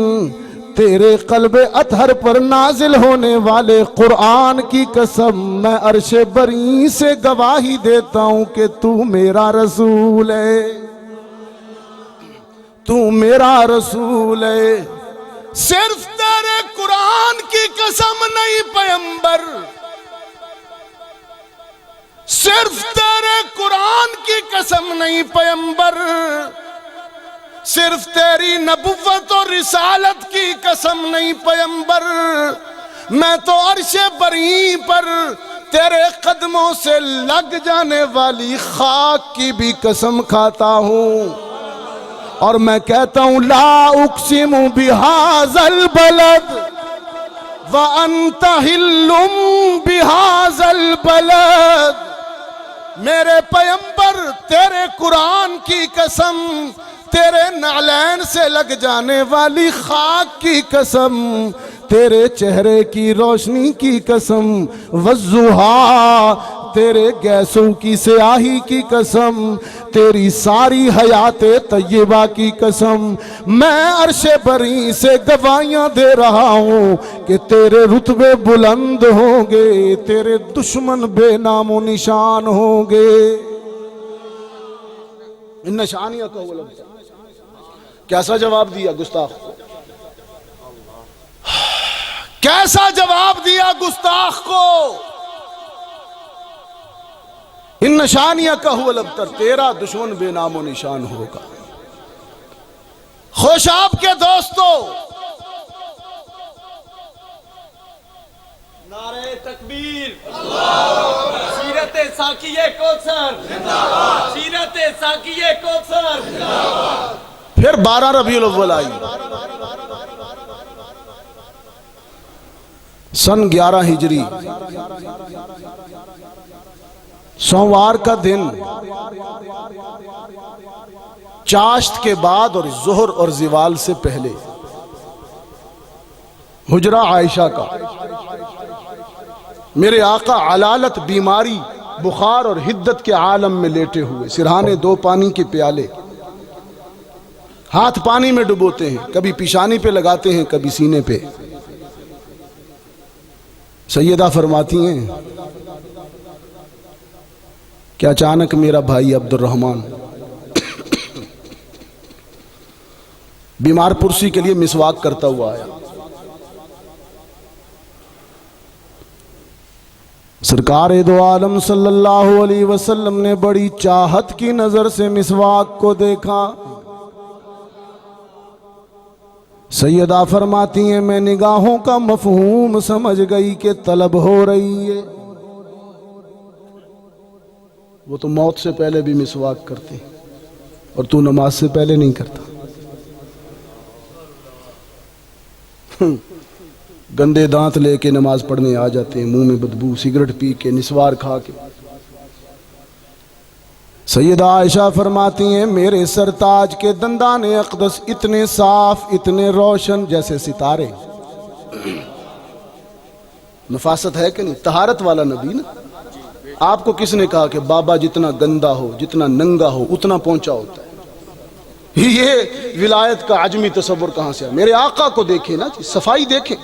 तेरे कल्बे अतहर पर नाजिल होने वाले कुरान की कसम मैं अर्शे बरी से गवाही देता हूं कि तू मेरा रसूल है, तू मेरा रसूल है। सिर्फ तेरे कुरान की कसम नहीं पैगंबर, सिर्फ तेरे कुरान की कसम नहीं पैगंबर, सिर्फ तेरी नबुव्वत और रिसालत की कसम नहीं पैगंबर, मैं तो अर्शे बरी पर तेरे कदमों से लग जाने वाली खाक की भी कसम खाता हूं। और मैं कहता हूं ला उक़सिमु बिहाज़ल बलद व अंत हिल्लुम बिहाज़ल बलद। मेरे पैगंबर तेरे कुरान की कसम, तेरे नालैन से लग जाने वाली खाक की कसम, तेरे चेहरे की रोशनी की कसम, वज़्ज़ुहा तेरे गैसों की स्याही की कसम, तेरी सारी हयाते तय्यबा की कसम, मैं अर्शे बरी से गवाहियां दे रहा हूं कि तेरे रुतबे बुलंद होंगे, तेरे दुश्मन बेनामो निशान होंगे। इन निशानियों का वो कैसा जवाब दिया गुस्ताख को, कैसा जवाब दिया गुस्ताख को। इन निशानियां का हुआ लबतर, तेरा दुश्मन बेनामो निशान होगा। खुशाब के दोस्तों, नारे तकबीर, सीरते साकिये कौसर, सीरते साकिये कौसर। फिर 12 रबीउल अव्वल आई, सन 11 हिजरी, सोमवार का दिन, चाश्त के बाद और जोहर और जिवाल से पहले, हुजरा आयशा का मेरे आका अलालत बीमारी, बुखार और हिद्दत के आलम में लेटे हुए, सिरहाने 2 पानी के प्याले, हाथ पानी में डुबोते हैं, कभी पिशानी पे लगाते हैं, कभी सीने पे। सैयदा फरमाती हैं कि अचानक मेरा भाई अब्दुर्रहमान बीमार पुरसी के लिए मिसवाक करता हुआ आया। सरकार दो आलम सल्लल्लाहु अलैहि वसल्लम ने बड़ी चाहत की नजर से मिसवाक को देखा। सैयदा फरमाती हैं मैं निगाहों का मफहूम समझ गई कि तलब हो रही है। वो तो मौत से पहले भी मिसवाक करती और तू नमाज से पहले नहीं करता। गंदे दांत लेके नमाज पढ़ने आ जाते हैं, मुंह में बदबू, सिगरेट पी के, निस्वार खा के। सैयदा आयशा फरमाती हैं मेरे सरताज के दंदान अक़दस इतने साफ, इतने रोशन जैसे सितारे। नफासत है कि नहीं? तहारत वाला नबी ना। आपको किसने कहा कि बाबा जितना गंदा हो, जितना नंगा हो, उतना पहुंचा होता है? ये विलायत का आजमी तसव्वुर कहां से आया? मेरे आका को देखें ना, सफाई देखें।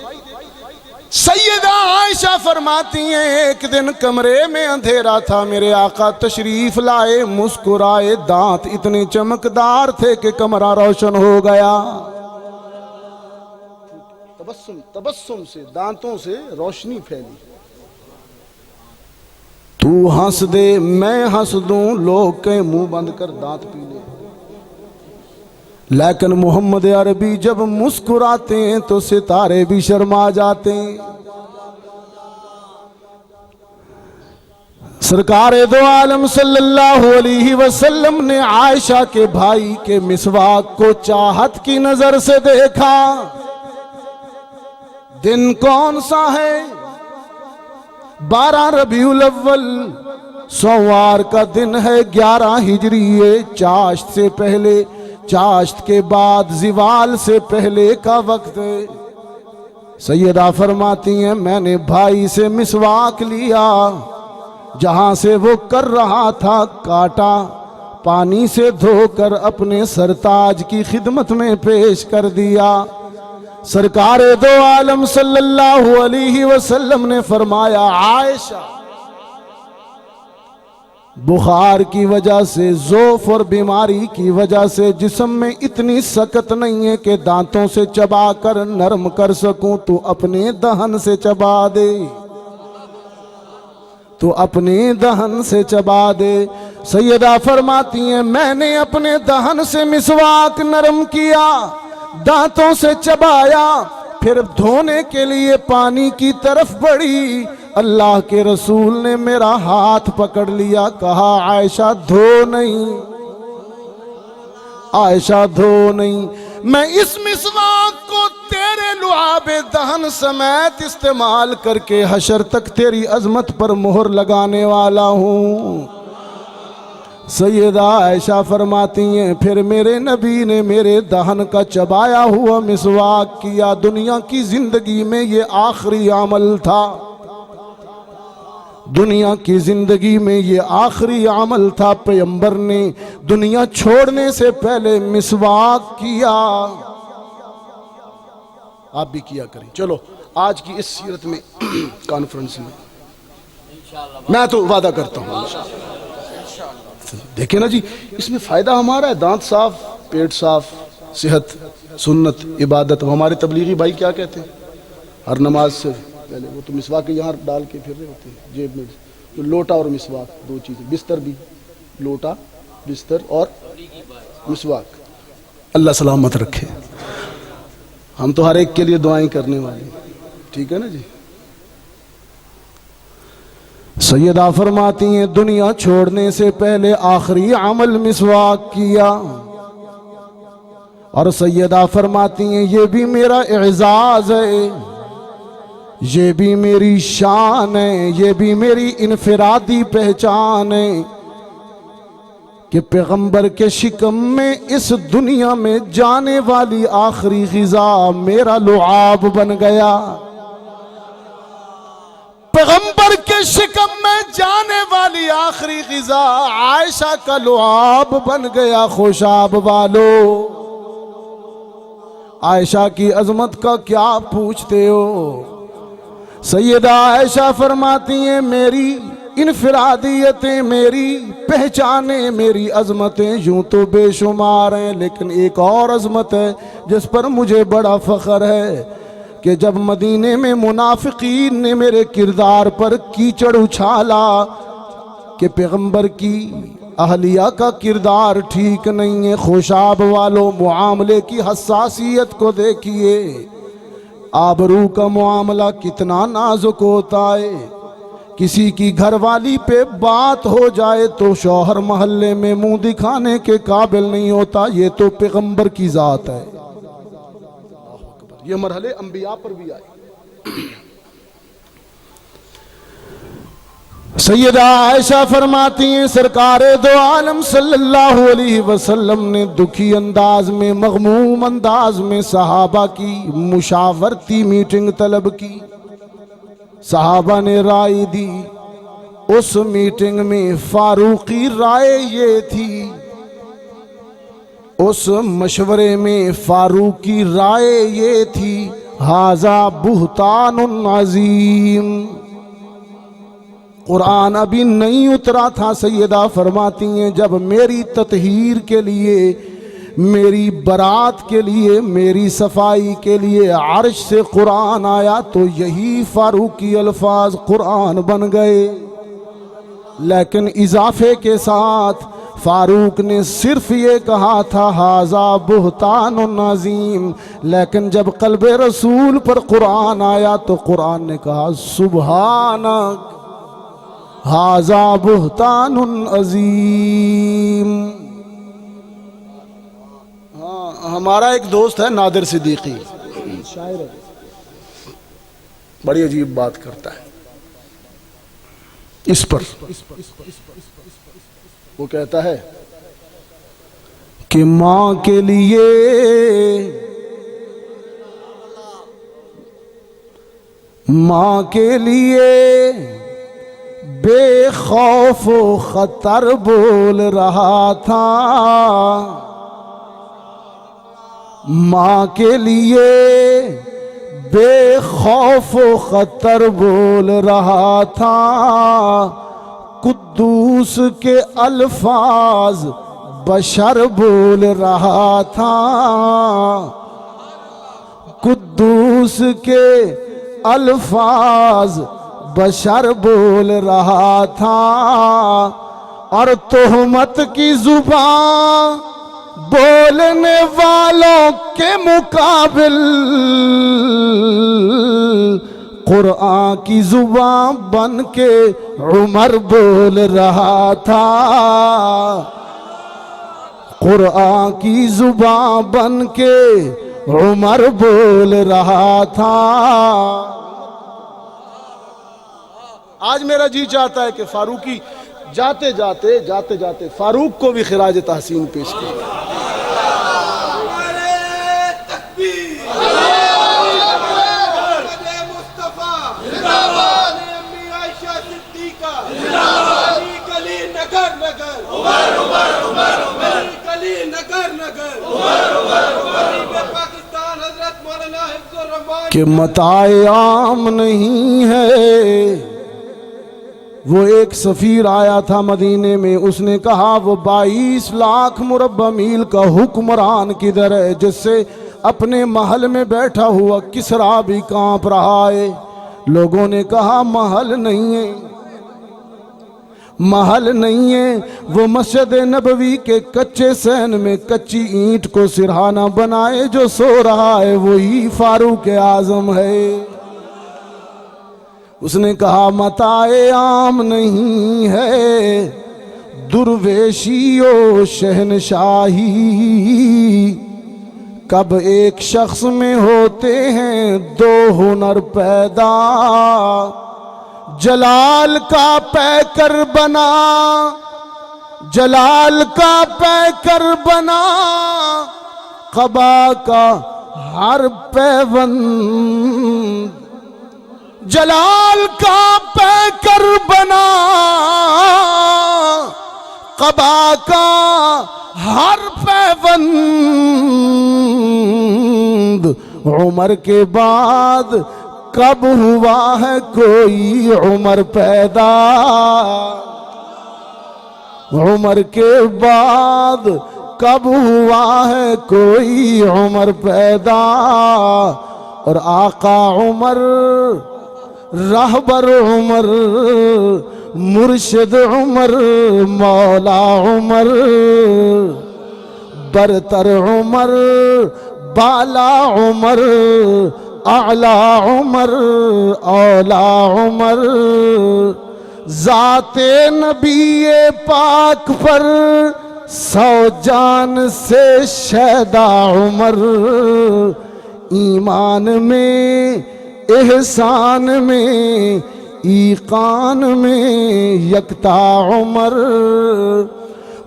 सैयदा आयशा फरमाती हैं एक दिन कमरे में अंधेरा था, मेरे आका तशरीफ लाए, मुस्कुराए, दांत इतने चमकदार थे कि कमरा रोशन हो गया। तबस्सुम से, दांतों से रोशनी फैली। तू हंस दे मैं हंस दूं, लोग के मुंह बंद कर दांत पी ले। लेकिन मोहम्मद अरबी जब मुस्कुराते हैं तो सितारे भी शर्मा जाते हैं। सरकार दो आलम सल्लल्लाहु अलैहि वसल्लम ने आयशा के भाई के मिसवाक को चाहत की नजर से देखा। दिन कौन सा है? 12 रबीउल अव्वल, सोमवार का दिन है, 11 हिजरी है। चाश्त से पहले, चाश्त के बाद, जिवाल से पहले का वक्त है। सैयदा फरमाती हैं मैंने भाई से मिसवाक लिया, जहां से वो कर रहा था काटा, पानी से धोकर अपने सरताज की खिदमत में पेश कर दिया। सरकार दो आलम सल्लल्लाहु अलैहि वसल्लम ने फरमाया आयशा बुखार की वजह से, ज़ौफ़ और बीमारी की वजह से जिस्म में इतनी सकत नहीं है कि दांतों से चबा कर नरम कर सकूं, तू अपने दहन से चबा दे, तू अपने दहन से चबा दे। सैयदा फरमाती हैं मैंने अपने दहन से मिसवाक नरम किया, दांतों से चबाया, फिर धोने के लिए पानी की तरफ बढ़ी। अल्लाह के रसूल ने मेरा हाथ पकड़ लिया, कहा आयशा धो नहीं, आयशा धो नहीं, मैं इस मिसवाक को तेरे लुआबे दहन समेत इस्तेमाल करके हशर तक तेरी अजमत पर मोहर लगाने वाला हूँ। सैयदा आयशा फरमाती हैं फिर मेरे नबी ने मेरे दहन का चबाया हुआ मिसवाक किया। दुनिया की जिंदगी में ये आखिरी अमल था, दुनिया की जिंदगी में ये आखिरी अमल था। पैगंबर ने दुनिया छोड़ने से पहले मिसवाक किया। आप भी किया करें। चलो आज की इस सीरत में कॉन्फ्रेंस में मैं तो वादा करता हूँ देखे ना जी, इसमें फायदा हमारा है, दांत साफ, पेट साफ, सेहत, सुन्नत, इबादत। हमारे तबलीगी भाई क्या कहते हैं, हर नमाज से पहले वो तो मिसवाक यहाँ डाल के फिर रहे होते हैं जेब में, तो लोटा और मिसवाक दो चीजें, बिस्तर भी, लोटा बिस्तर और मिसवाक। अल्लाह सलामत रखे। हम तो हर एक के लिए दुआएं करने वाले, ठीक है ना जी। सैयदा फरमाती हैं दुनिया छोड़ने से पहले आखिरी अमल मिसवाक किया। और सैयदा फरमाती हैं ये भी मेरा एजाज है, ये भी मेरी शान है, ये भी मेरी इनफिरादी पहचान है कि पैगंबर के शिकम में इस दुनिया में जाने वाली आखिरी ग़िज़ा मेरा लुआब बन गया। पैगंबर के शिकम में जाने वाली आखिरी ग़िज़ा आयशा का लुआब बन गया। खुशाब वालो, आयशा की अजमत का क्या पूछते हो। सैयदा आयशा फरमाती हैं मेरी इनफिरादियतें मेरी, पहचाने मेरी अजमतें यूं तो बेशुमार हैं, लेकिन एक और अजमत है जिस पर मुझे बड़ा फख्र है कि जब मदीने में मुनाफिकीन ने मेरे किरदार पर कीचड़ उछाला कि पैगंबर की अहलिया का किरदार ठीक नहीं है, खुशाब वालों मुआमले की हसासियत को देखिए, आबरू का मामला कितना नाजुक होता है। किसी की घरवाली पे बात हो जाए तो शौहर मोहल्ले में मुंह दिखाने के काबिल नहीं होता, ये तो पैगंबर की जात है। ये मरहले अंबिया पर भी आए। सैयदा आयशा फरमाती हैं सरकार दो आलम सल्लल्लाहु अलैहि वसल्लम ने दुखी अंदाज में, मगमूम अंदाज में सहाबा की मुशावरती मीटिंग तलब की। सहाबा ने राय दी, उस मीटिंग में फारूकी राय ये थी, उस मशवरे में फारूकी राय ये थी, हाजा बुहतानुन अजीम। कुरान अभी नहीं उतरा था। सैयदा फरमाती हैं जब मेरी ततहीर के लिए, मेरी बरात के लिए, मेरी सफाई के लिए अर्श से कुरान आया तो यही फारूकी अल्फाज कुरान बन गए। लेकिन इजाफे के साथ फारूक ने सिर्फ ये कहा था हाजा बुहतानुन अजीम, लेकिन जब कल्बे रसूल पर कुरान आया तो कुरान ने कहा सुबहानक हाजा बुहतानुन अजीम। हाँ, हमारा एक दोस्त है नादिर सिद्दीकी, शायर है, बड़ी अजीब बात करता है इस पर। वो कहता है कि माँ के लिए बेखौफ खतर बोल रहा था, माँ के लिए बेखौफ खतर बोल रहा था, कुद्दूस के अल्फाज बशर बोल रहा था, कुद्दूस के अल्फाज बशर बोल रहा था, और तोहमत की जुबान बोलने वालों के मुकाबिल कुरान की जुबान बन के उमर बोल रहा था, कुरान की जुबान बन के उमर बोल रहा था। आज मेरा जी चाहता है कि फारूकी जाते जाते फारूक को भी खिराज तहसीन पेश किया। कि मताए आम नहीं है। वो एक सफ़ीर आया था मदीने में, उसने कहा वो 22 लाख मुरब्बा मील का हुक्मरान किधर है जिससे अपने महल में बैठा हुआ किसरा भी कांप रहा है। लोगों ने कहा महल नहीं है, महल नहीं है, वो मस्जिद नबवी के कच्चे सैन में कच्ची ईंट को सिरहाना बनाए जो सो रहा है वही फारूक आजम है। उसने कहा मताए आम नहीं है, दुर्वेशी ओ शहनशाही, कब एक शख्स में होते हैं दो हुनर पैदा, जलाल का पैकर बना, जलाल का पैकर बना, कबा का हर पैबंद, जलाल का पैकर बना, कबा का हर पैबंद, उमर के बाद कब हुआ है कोई उमर पैदा, उमर के बाद कब हुआ है कोई उमर पैदा। और आका उमर, रहबर उमर, मुर्शिद उमर, मौला उमर, बरतर उमर, बाला उमर, आला उमर, औला उमर, जाते नबी पाक पर 100 जान से शैदा उमर, ईमान में, एहसान में, ईकान में यकता उमर।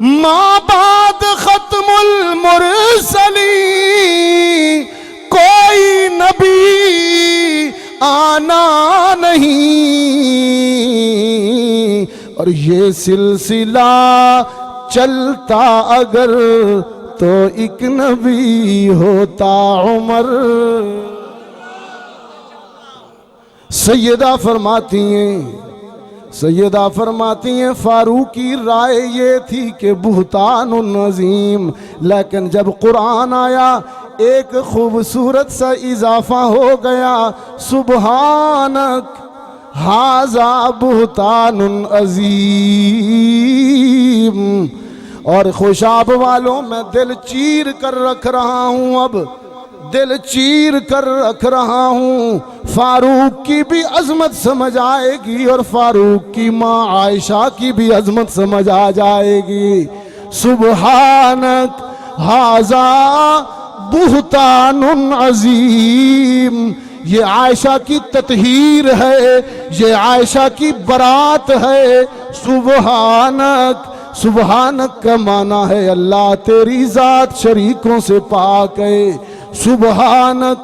माबाद खत्मुल मुरसली कोई नबी आना नहीं, और ये सिलसिला चलता अगर तो एक नबी होता उमर। सैयदा फरमाती हैं फारूक की राय ये थी कि बुहतानुन नज़ीम, लेकिन जब कुरान आया एक खूबसूरत सा इजाफा हो गया, सुबहानक हाजा बुहतानुन अजीम। और खुशाब वालों, मैं दिल चीर कर रख रहा हूँ, अब दिल चीर कर रख रहा हूँ। फारूक की भी अजमत समझ आएगी और फारूक की माँ आयशा की भी अजमत समझ आ जाएगी। सुबहानक हाजा बुहतानुन अजीम, ये आयशा की ततहीर है, ये आयशा की बरात है। सुबहानक, सुबहानक का माना है अल्लाह तेरी जात शरीकों से पाक है। सुबहानक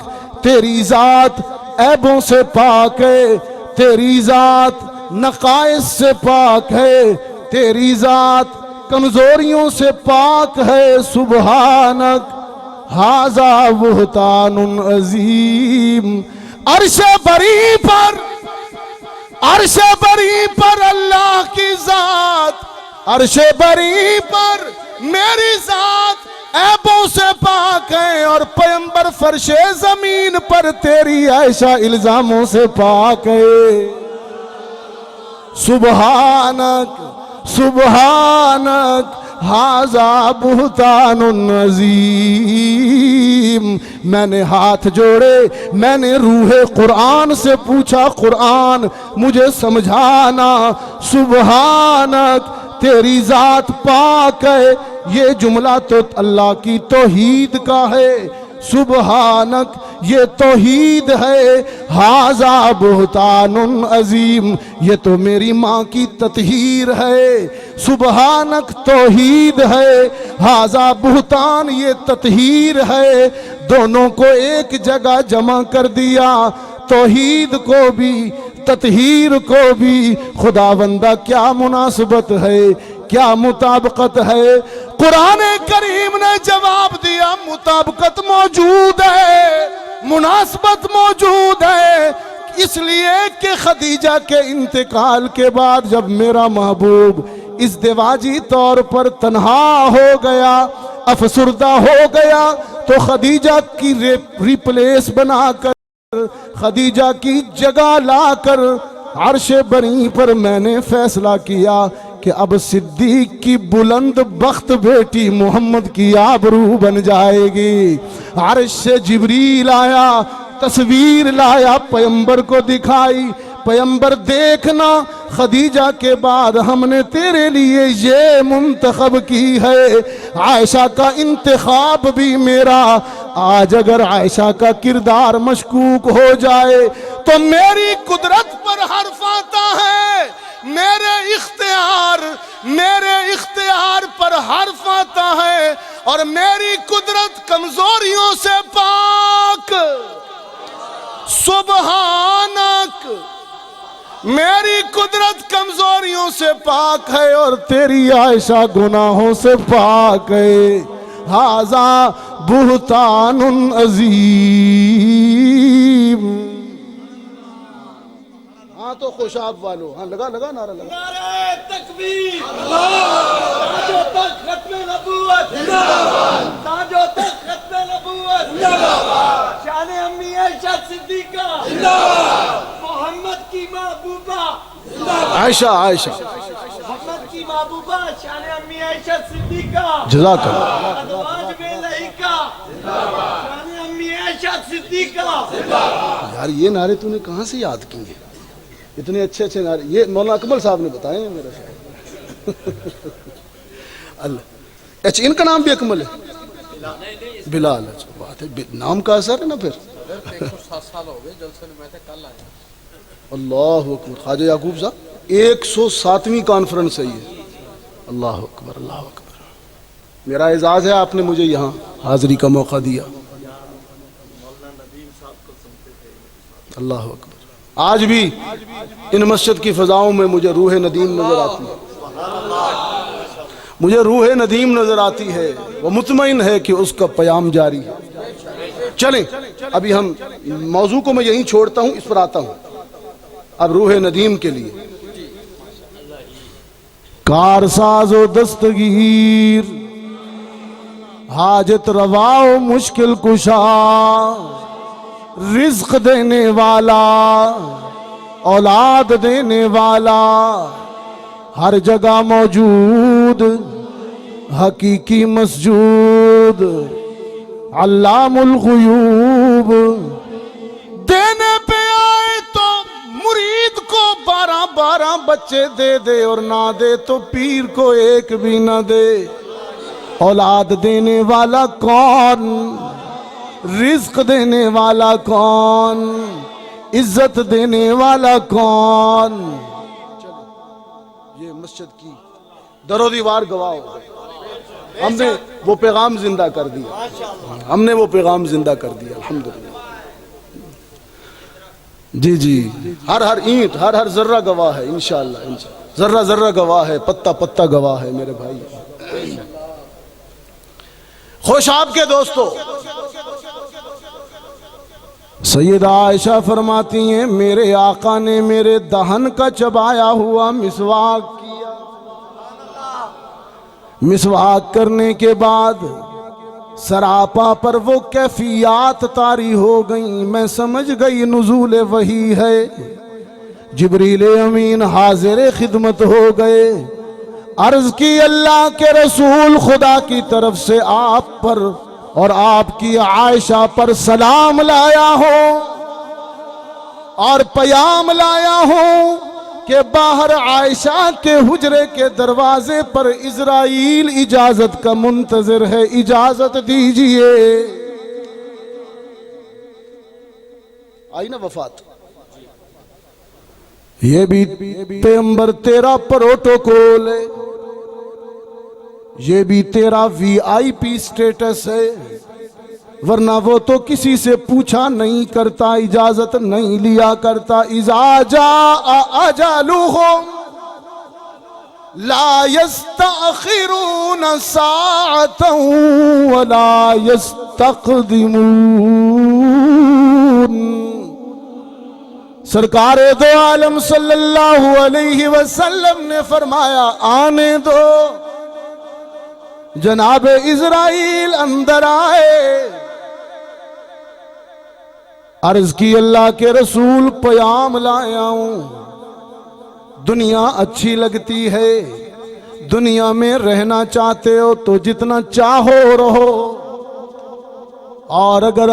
तेरी जात ऐबों से पाक है, तेरी जात नकाइस से पाक है, तेरी जात कमजोरियों से पाक है। सुबहानक हाजा बुहतानुन अजीम। अर्शे बरी पर अल्लाह की जात, अर्शे बरी पर मेरी जात ऐबों से पाक है, और पैगंबर फर्शे जमीन पर तेरी आयशा इल्जामों से पाक है। सुबहानक, सुबहानक हाजा बुहतानुन अजीम। मैंने हाथ जोड़े, मैंने रूहे कुरान से पूछा, कुरान मुझे समझाना। सुबहानक तेरी जात पाक है, ये जुमला तो अल्लाह की तौहीद का है। सुबहानक ये तौहीद है। हाजा बुहतानुन अजीम, ये तो मेरी माँ की ततहीर है। सुबहानक तौहीद है, हाजा बुहतान ये ततहीर है। दोनों को एक जगह जमा कर दिया, तौहीद को भी ततहीर को भी। खुदावंदा क्या मुनासबत है, क्या मुताबकत है। कुरान करीम ने जवाब दिया, मुताबकत मौजूद है, मुनासबत मौजूद है। इसलिए कि खदीजा के इंतकाल के बाद जब मेरा महबूब इज़्दिवाजी तौर पर तन्हा हो गया, अफसुर्दा हो गया, तो खदीजा की रिप्लेस बनाकर, खदीजा की जगह लाकर अर्शे बरी पर मैंने फैसला किया कि अब सिद्दीक की बुलंद बख्त बेटी मोहम्मद की आबरू बन जाएगी। अर्श से जिब्रील आया, तस्वीर लाया, पैगंबर को दिखाई। पैगंबर देखना, खदीजा के बाद हमने तेरे लिए ये मुंतखब की है, आयशा का इंतखाब भी मेरा। आज अगर आयशा का किरदार मशकूक हो जाए तो मेरी कुदरत पर हर्फ आता है, मेरे इख्तियार पर हर्फ आता है, और मेरी कुदरत कमजोरियों से पाक। सुबहानक मेरी कुदरत कमजोरियों से पाक है और तेरी आयशा गुनाहों से पाक है। हाजा बुहतानुन अजीम। तो खुशाब वालों, हाँ लगा लगा नारा लगा। नारे तकबीर, ताजो तक खत्मे नबूवत जिंदाबाद, ताजो तक खत्मे नबूवत जिंदाबाद, शान अम्मी आयशा सिद्दीका जिंदाबाद, मोहम्मद की महबूबा आयशा आयशा मोहम्मद की महबूबा शान अम्मी आयशा सिद्दीका जज़ाकल्लाह। अज़वाज में लहिका शान अम्मी आयशा सिद्दीका। यार ये नारे तूने कहाँ से याद किए, इतने अच्छे अच्छे नारे? ये मौलाना अकमल साहब ने बताए हैं मेरे साथ। अल्लाह, अच्छा इनका नाम भी अकमल है? बिलाल। अच्छा बात है, नाम का असर है ना फिर। 107 साल हो गए जलसे में, मैं तो कल आया। अल्लाह अकबर। ख्वाजा याकूब साहब 107वीं कॉन्फ्रेंस है ये। अल्लाह अकबर अल्लाह अकबर। मेरा एजाज़ है आपने मुझे यहाँ हाजिरी का मौका दिया। अल्लाह अकबर। आज भी इन मस्जिद की फ़ज़ाओं में मुझे रूह नदीम नज़र आती है, मुझे रूह नदीम नज़र आती है। वो मुतमईन है कि उसका प्याम जारी है। चलें अभी हम मौजू को मैं यहीं छोड़ता हूँ, इस पर आता हूँ अब रूह नदीम के लिए। कारसाज़ो दस्तगीर, हाजत रवाओ मुश्किल कुशा, रिज्क देने वाला, औलाद देने वाला, हर जगह मौजूद, हकीकी मस्जूद, अल्लामुल गुयूब। देने पे आए तो मुरीद को 12-12 बच्चे दे दे, और ना दे तो पीर को एक भी ना दे। औलाद देने वाला कौन, रिज्क देने वाला कौन, इज्जत देने वाला कौन? ये मस्जिद की दरो दीवार गवाह हो गए। हमने वो पैगाम जिंदा कर दिया, हमने वो पैगाम जिंदा कर दिया अल्हम्दुलिल्लाह। जी जी, हर हर ईंट, हर हर जर्रा गवाह है इंशाअल्लाह। जर्रा जर्रा गवाह है, पत्ता पत्ता गवाह है मेरे भाई। खुशाब के दोस्तों, सैयदा आयशा फरमाती हैं मेरे आका ने मेरे दहन का चबाया हुआ मिसवाक किया। मिसवाक करने के बाद सरापा पर वो कैफियत तारी हो गई। मैं समझ गई नुज़ूल वही है। जिब्रील अमीन हाजिर खिदमत हो गए। अर्ज की अल्लाह के रसूल, खुदा की तरफ से आप पर और आपकी आयशा पर सलाम लाया हो और प्याम लाया हो कि बाहर आयशा के हुजरे के दरवाजे पर इजराइल इजाजत का मुंतजिर है, इजाजत दीजिए। आई ना वफात। ये भी पैगंबर तेरा प्रोटोकॉल है, ये भी तेरा VIP स्टेटस है, वरना वो तो किसी से पूछा नहीं करता, इजाजत नहीं लिया करता। इजाजा अजालुहुम ला यस्तअखिरून साअतन वला यस्तक़दिमून। सरकार दो आलम सल्लल्लाहु अलैहि वसल्लम ने फरमाया आने दो। जनाब इजराइल अंदर आए। अर्ज की अल्लाह के रसूल प्याम लाया हूं। दुनिया अच्छी लगती है, दुनिया में रहना चाहते हो तो जितना चाहो रहो, और अगर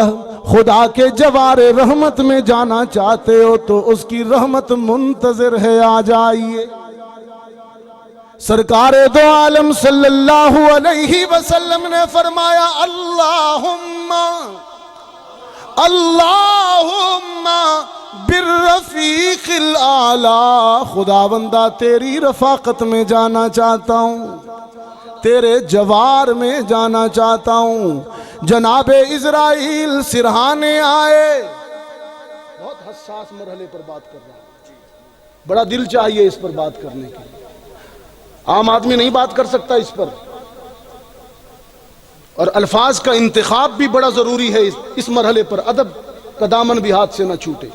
खुदा के जवारे रहमत में जाना चाहते हो तो उसकी रहमत मुंतजिर है, आ जाइए। सरकार दो आलम सल्लल्लाहु अलैहि वसल्लम ने फरमाया अल्लाहुम्मा अल्लाहुम्मा बिर्रफीक़िल आला। खुदावंदा तेरी रफाकत में जाना चाहता हूँ, तेरे जवार में जाना चाहता हूँ। जनाबे इजराइल सिरहाने आए। बहुत हसास मरहले पर बात कर रहा हूँ, बड़ा दिल चाहिए इस पर बात करने के लिए। आम आदमी नहीं बात कर सकता इस पर, और अल्फाज का इंतखाब भी बड़ा जरूरी है इस मरहले पर। अदब का दामन भी हाथ से न छूटे।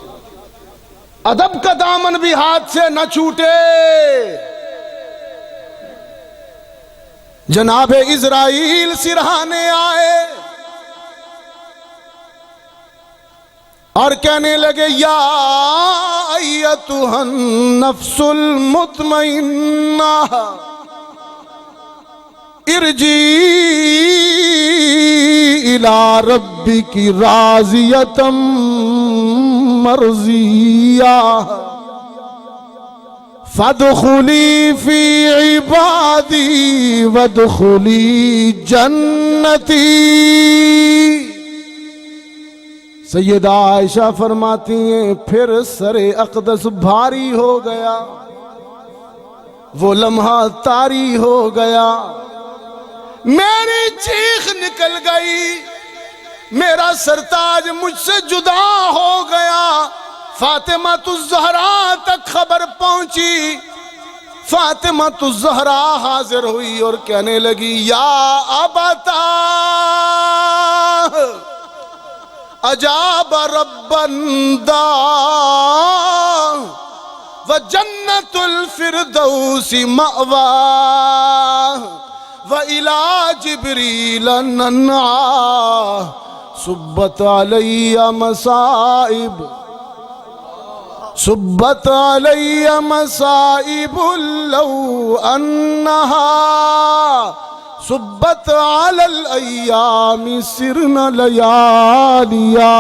अदब का दामन भी हाथ से न छूटे। जनाबे इज़राइल सिरहाने आए और कहने लगे, या अय्यतुहन नफ्सुल मुतमइन्ना इरजी इला रब्बिकी राज़ियतम मर्ज़िया फदखुली फी इबादी वदखुली जन्नती। सैयदा आयशा फरमाती हैं, फिर सरे अक़दस भारी हो गया, वो लम्हा तारी हो गया, मेरी चीख निकल गई, मेरा सरताज मुझसे जुदा हो गया। फातिमा तुज़ ज़हरा तक खबर पहुंची। फातिमा तुज़ ज़हरा हाजिर हुई और कहने लगी, या अबता अजाब रब्बंदा व जन्नतुल फिरदौसी मअवा व इला जिब्रील नन्आ सुब्बत अलैया मसाइब सुब्बत अलैया मसाइबुल लौ अन्नहा सुब्बत अलल अय्यामी सिरन लयालिया।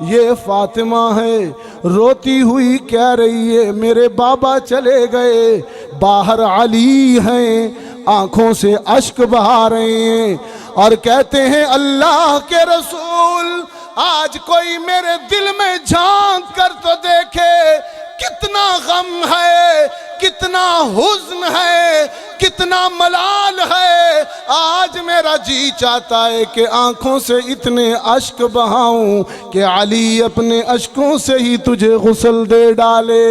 ये फातिमा है, रोती हुई कह रही है, मेरे बाबा चले गए, बाहर अली हैं, आंखों से अश्क बहा रहे हैं और कहते हैं, अल्लाह के रसूल आज कोई मेरे दिल में झांक कर तो देखे, कितना गम है, कितना हुज्न है, कितना मलाल है। आज मेरा जी चाहता है कि आंखों से इतने अश्क बहाऊं कि अली अपने अश्कों से ही तुझे गुस्ल दे डाले।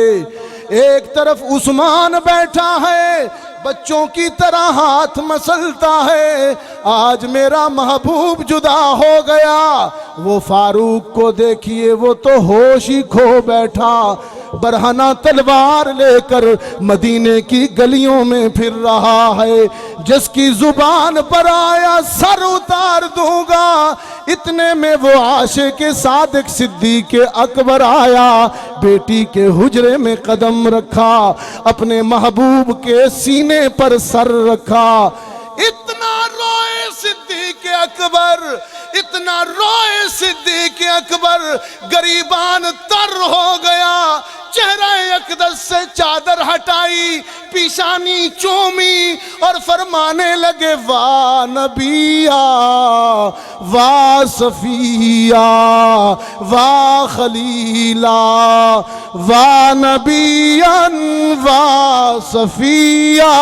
एक तरफ उस्मान बैठा है, बच्चों की तरह हाथ मसलता है, आज मेरा महबूब जुदा हो गया। वो फारूक को देखिए, वो तो होश ही खो बैठा, बरहना तलवार लेकर मदीने की गलियों में फिर रहा है। जिसकी जुबान पर आया सर उतार दूंगा, इतने में वो आशिक सादिक सिद्दीक अकबर आया, बेटी के हुजरे में कदम रखा, अपने महबूब के सीने पर सर रखा। इतना रोए सिद्दीक अकबर, इतना रोए सिद्दीक अकबर, गरीबान तर हो गया। चेहरा अक़दस से चादर हटाई, पिशानी चूमी और फरमाने लगे, वाह नबिया वाह सफिया वाह खलीला वाह नबियन वाह सफिया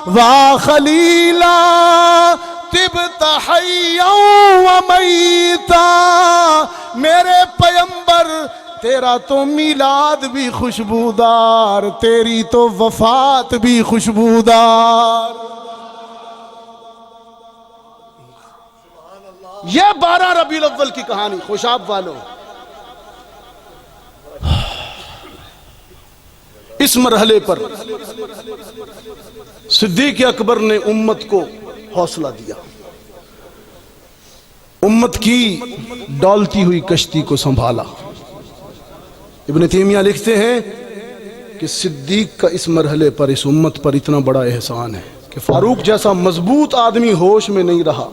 वाह खलीला तिब्ता हय्या व मय्यता। मेरे पैगंबर तेरा तो मिलाद भी खुशबूदार, तेरी तो वफात भी खुशबूदार। यह 12 रबीउल अव्वल की कहानी खुशाब वालों। इस मरहले पर सिद्दीक अकबर ने उम्मत को हौसला दिया, उम्मत की डोलती हुई कश्ती को संभाला। इब्न तैमिया लिखते हैं कि सिद्दीक का इस मरहले पर, इस उम्मत पर इतना बड़ा एहसान है कि फारूक जैसा मजबूत आदमी होश में नहीं रहा।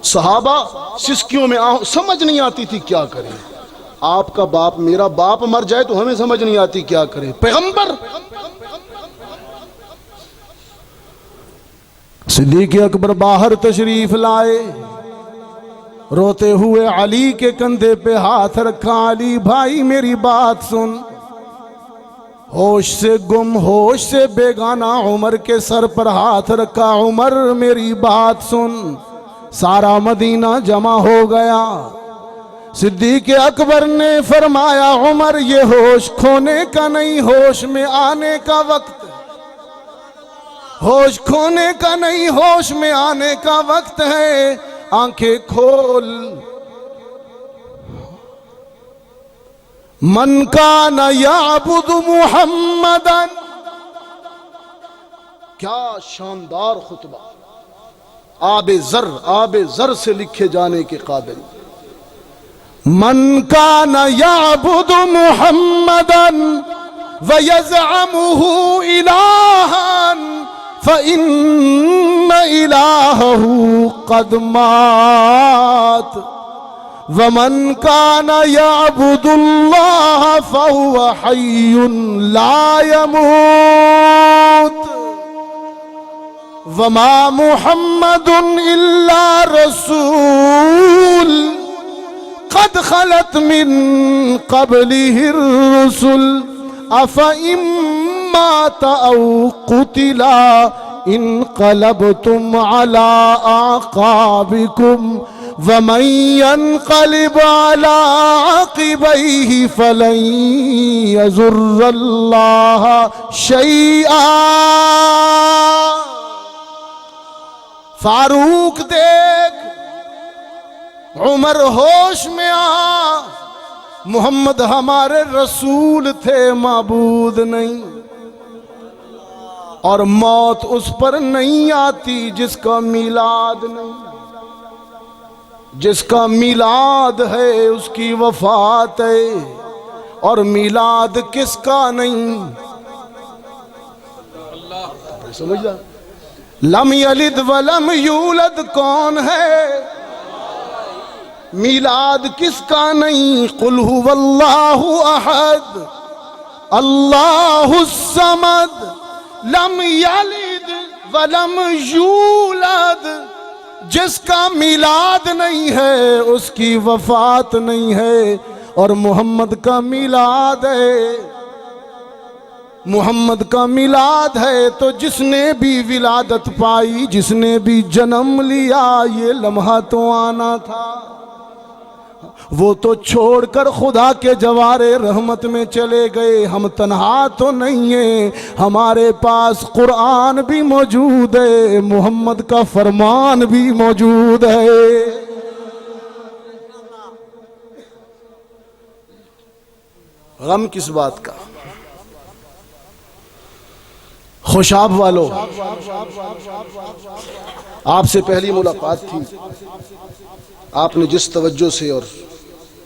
सहाबा सिस्कियों में समझ नहीं आती थी क्या करें। आपका बाप, मेरा बाप मर जाए तो हमें समझ नहीं आती क्या करें। पैगंबर सिद्दीक अकबर बाहर तशरीफ लाए, रोते हुए अली के कंधे पे हाथ रखा, अली भाई मेरी बात सुन। होश से गुम, होश से बेगाना उमर के सर पर हाथ रखा, उमर मेरी बात सुन। सारा मदीना जमा हो गया। सिद्दीक अकबर ने फरमाया, उमर ये होश खोने का नहीं, होश में आने का वक्त, होश खोने का नहीं, होश में आने का वक्त है। आंखें खोल। मन कान याबुद मुहम्मदन, क्या शानदार खुतबा, आबे जर से लिखे जाने के काबिल। मन कान याबुद मुहम्मदन व यज़अमुहु इलाहन फ़इन्न इलाहहु क़द मात व मन कान याबुदुल्लाह फ़हुव हय्युन ला यमूत वमा मुहम्मदुन इल्ला रसूल क़द खलत मिन क़ब्लिहि रुसुल अफ़ इम्मात औ क़ुतिला इन्क़लबतुम अला आक़ाबिकुम वमन यन्क़लिब अला आक़िबैहि फ़लन यज़ुर्रल्लाह शैआ। फारूक देख, उमर होश में आ, मोहम्मद हमारे रसूल थे, माबूद नहीं। और मौत उस पर नहीं आती जिसका मीलाद नहीं, जिसका मीलाद है उसकी वफात है, और मीलाद किसका नहीं। समझ लम यलिद वलम यूलद कौन है, मीलाद किसका नहीं। कुल हुवल्लाहु अहद अल्लाहुस समद लम यलिद वलम यूलद, जिसका मीलाद नहीं है उसकी वफात नहीं है, और मोहम्मद का मीलाद है। मोहम्मद का मिलाद है तो जिसने भी विलादत पाई, जिसने भी जन्म लिया, ये लम्हा तो आना था। वो तो छोड़कर खुदा के जवारे रहमत में चले गए। हम तन्हा तो नहीं है, हमारे पास कुरान भी मौजूद है, मोहम्मद का फरमान भी मौजूद है। गम किस बात का। खुशाब वालों, आपसे पहली मुलाकात थी, आपने जिस तवज्जो से और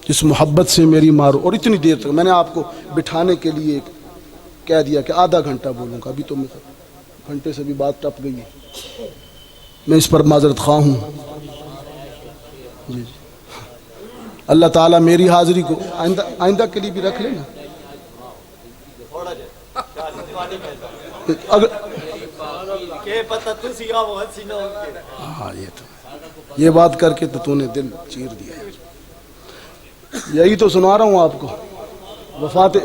जिस मोहब्बत से मेरी मारो, और इतनी देर तक मैंने आपको बिठाने के लिए कह दिया कि आधा घंटा बोलूँगा, अभी तो मैं घंटे से भी बात टप गई है। मैं इस पर माजरत खा हूँ। जी जी, अल्लाह ताला मेरी हाज़िरी को आइंदा के लिए भी रख लेना। हाँ, ये बात करके तो तूने दिल चीर दिया। यही तो सुना रहा हूँ आपको,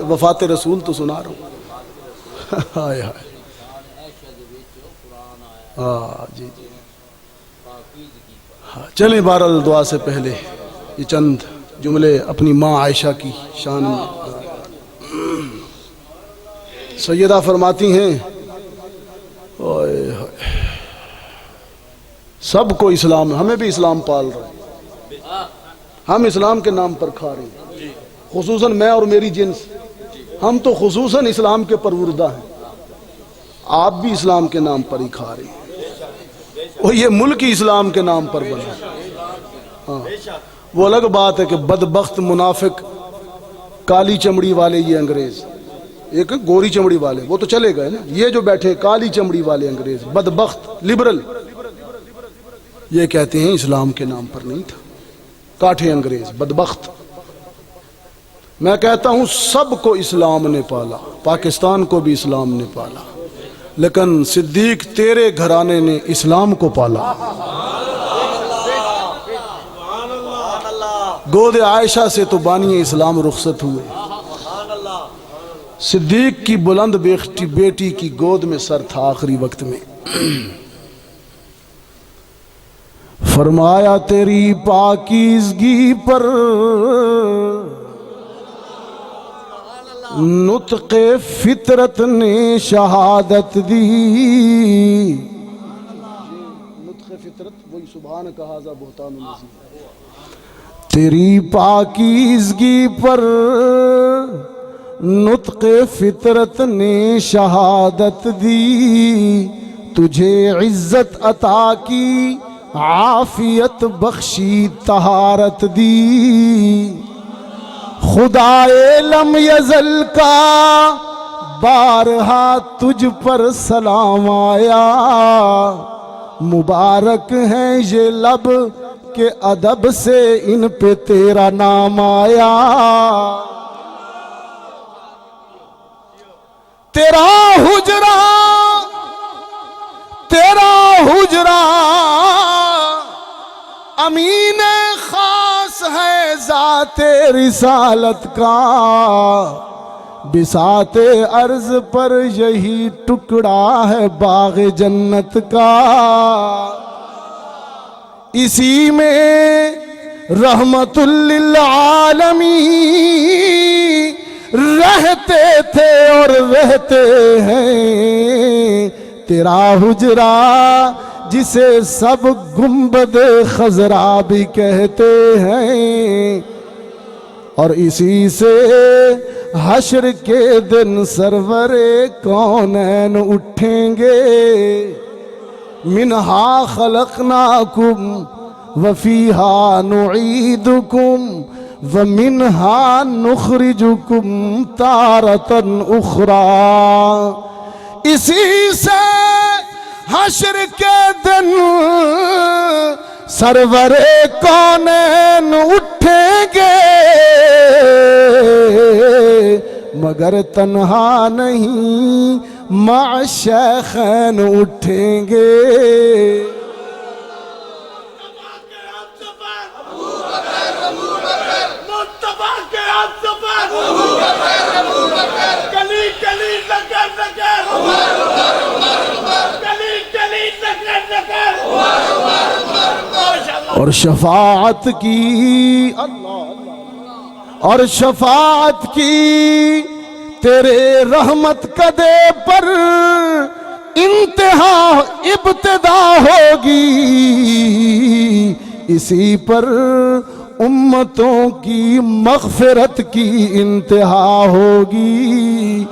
वफात रसूल तो सुना रहा हूँ। हाय हाय, हाँ जी जी। हाँ, चलें बहरहाल दुआ से पहले ये चंद जुमले अपनी माँ आयशा की शान में। सैयदा फरमाती हैं, ओए सबको इस्लाम, हमें भी इस्लाम पाल रहा है, हम इस्लाम के नाम पर खा रहे हैं, खुसूसन मैं और मेरी जिन्स, हम तो खुसूसन इस्लाम के परवुर्दा हैं। आप भी इस्लाम के नाम पर ही खा रहे हैं, और ये मुल्क ही इस्लाम के नाम पर बना। हाँ, वो अलग बात है कि बदबख्त मुनाफिक काली चमड़ी वाले ये अंग्रेज, एक गोरी चमड़ी वाले वो तो चले गए ना, ये जो बैठे काली चमड़ी वाले अंग्रेज बदबख्त लिबरल, ये कहते हैं इस्लाम के नाम पर नहीं था, काठे अंग्रेज बदबख्त। मैं कहता हूं सबको इस्लाम ने पाला, पाकिस्तान को भी इस्लाम ने पाला, लेकिन सिद्दीक तेरे घराने ने इस्लाम को पाला। गोद आयशा से तो बानी इस्लाम रुखसत हुए, सिद्दीक की बुलंद बेटी की गोद में सर था आखिरी वक्त में। फरमाया तेरी पाकीज़गी पर नुत्क़े फितरत ने शहादत दी। नुत्क़े फितरत वही सुभान का हाज़ा बुहतानुन नज़ीर। तेरी पाकीज़गी पर नुत्क़े फितरत ने शहादत दी, तुझे इज्जत अता की आफियत बख्शी तहारत दी। खुदाए लम यज़ल का बारहा तुझ पर सलाम आया, मुबारक है ये लब के अदब से इन पे तेरा नाम आया। तेरा हुजरा अमीन खास है ज़ाते रिसालत का, बिसाते अर्ज पर यही टुकड़ा है बाग़ जन्नत का। इसी में रहमतुल लिल आलमीन रहते थे और रहते हैं। तेरा हुजरा जिसे सब गुंबद खजरा भी कहते हैं, और इसी से हश्र के दिन सरवरे कौनैन उठेंगे। मिनहा खलकनाकुम वफीहा नुईदुकुम व मिनहा नुखरिजुकुम तारतन उखरा। इसी से हश्र के दिन सरवरे कौनैन उठेंगे, मगर तन्हा नहीं माशैखैन उठेंगे। और शफाअत की और शफाअत की तेरे रहमत कदे पर इंतहा इब्तिदा होगी। इसी पर उम्मतों की मग़फ़िरत की इंतहा होगी।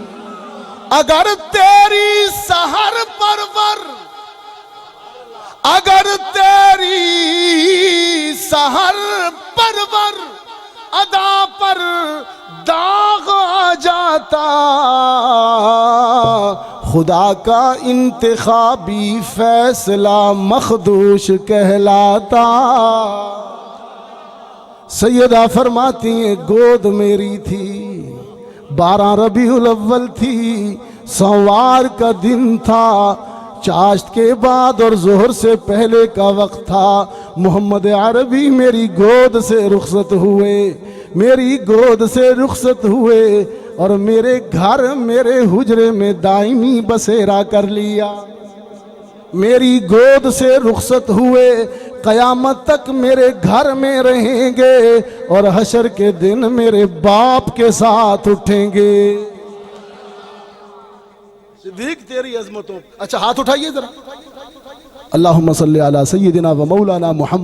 अगर तेरी सहर परवर अदा पर दाग आ जाता, खुदा का इंतखाबी फैसला मखदूश कहलाता। सैयदा फरमाती हैं गोद मेरी थी, 12 रबीउल अव्वल थी, सोमवार का दिन था, चाश्त के बाद और जोहर से पहले का वक्त था। मोहम्मद अरबी मेरी गोद से रुखसत हुए और मेरे घर मेरे हुजरे में दायमी बसेरा कर लिया। मेरी गोद से रुखसत हुए, क़यामत तक मेरे घर में रहेंगे और हशर के दिन मेरे बाप के साथ उठेंगे। सिद्दीक तेरी अज़मतों। अच्छा हाथ उठाइए जरा। अल्लाहुम्मा सल्ली अला सय्यिदिना व मौलाना मुहम्मद।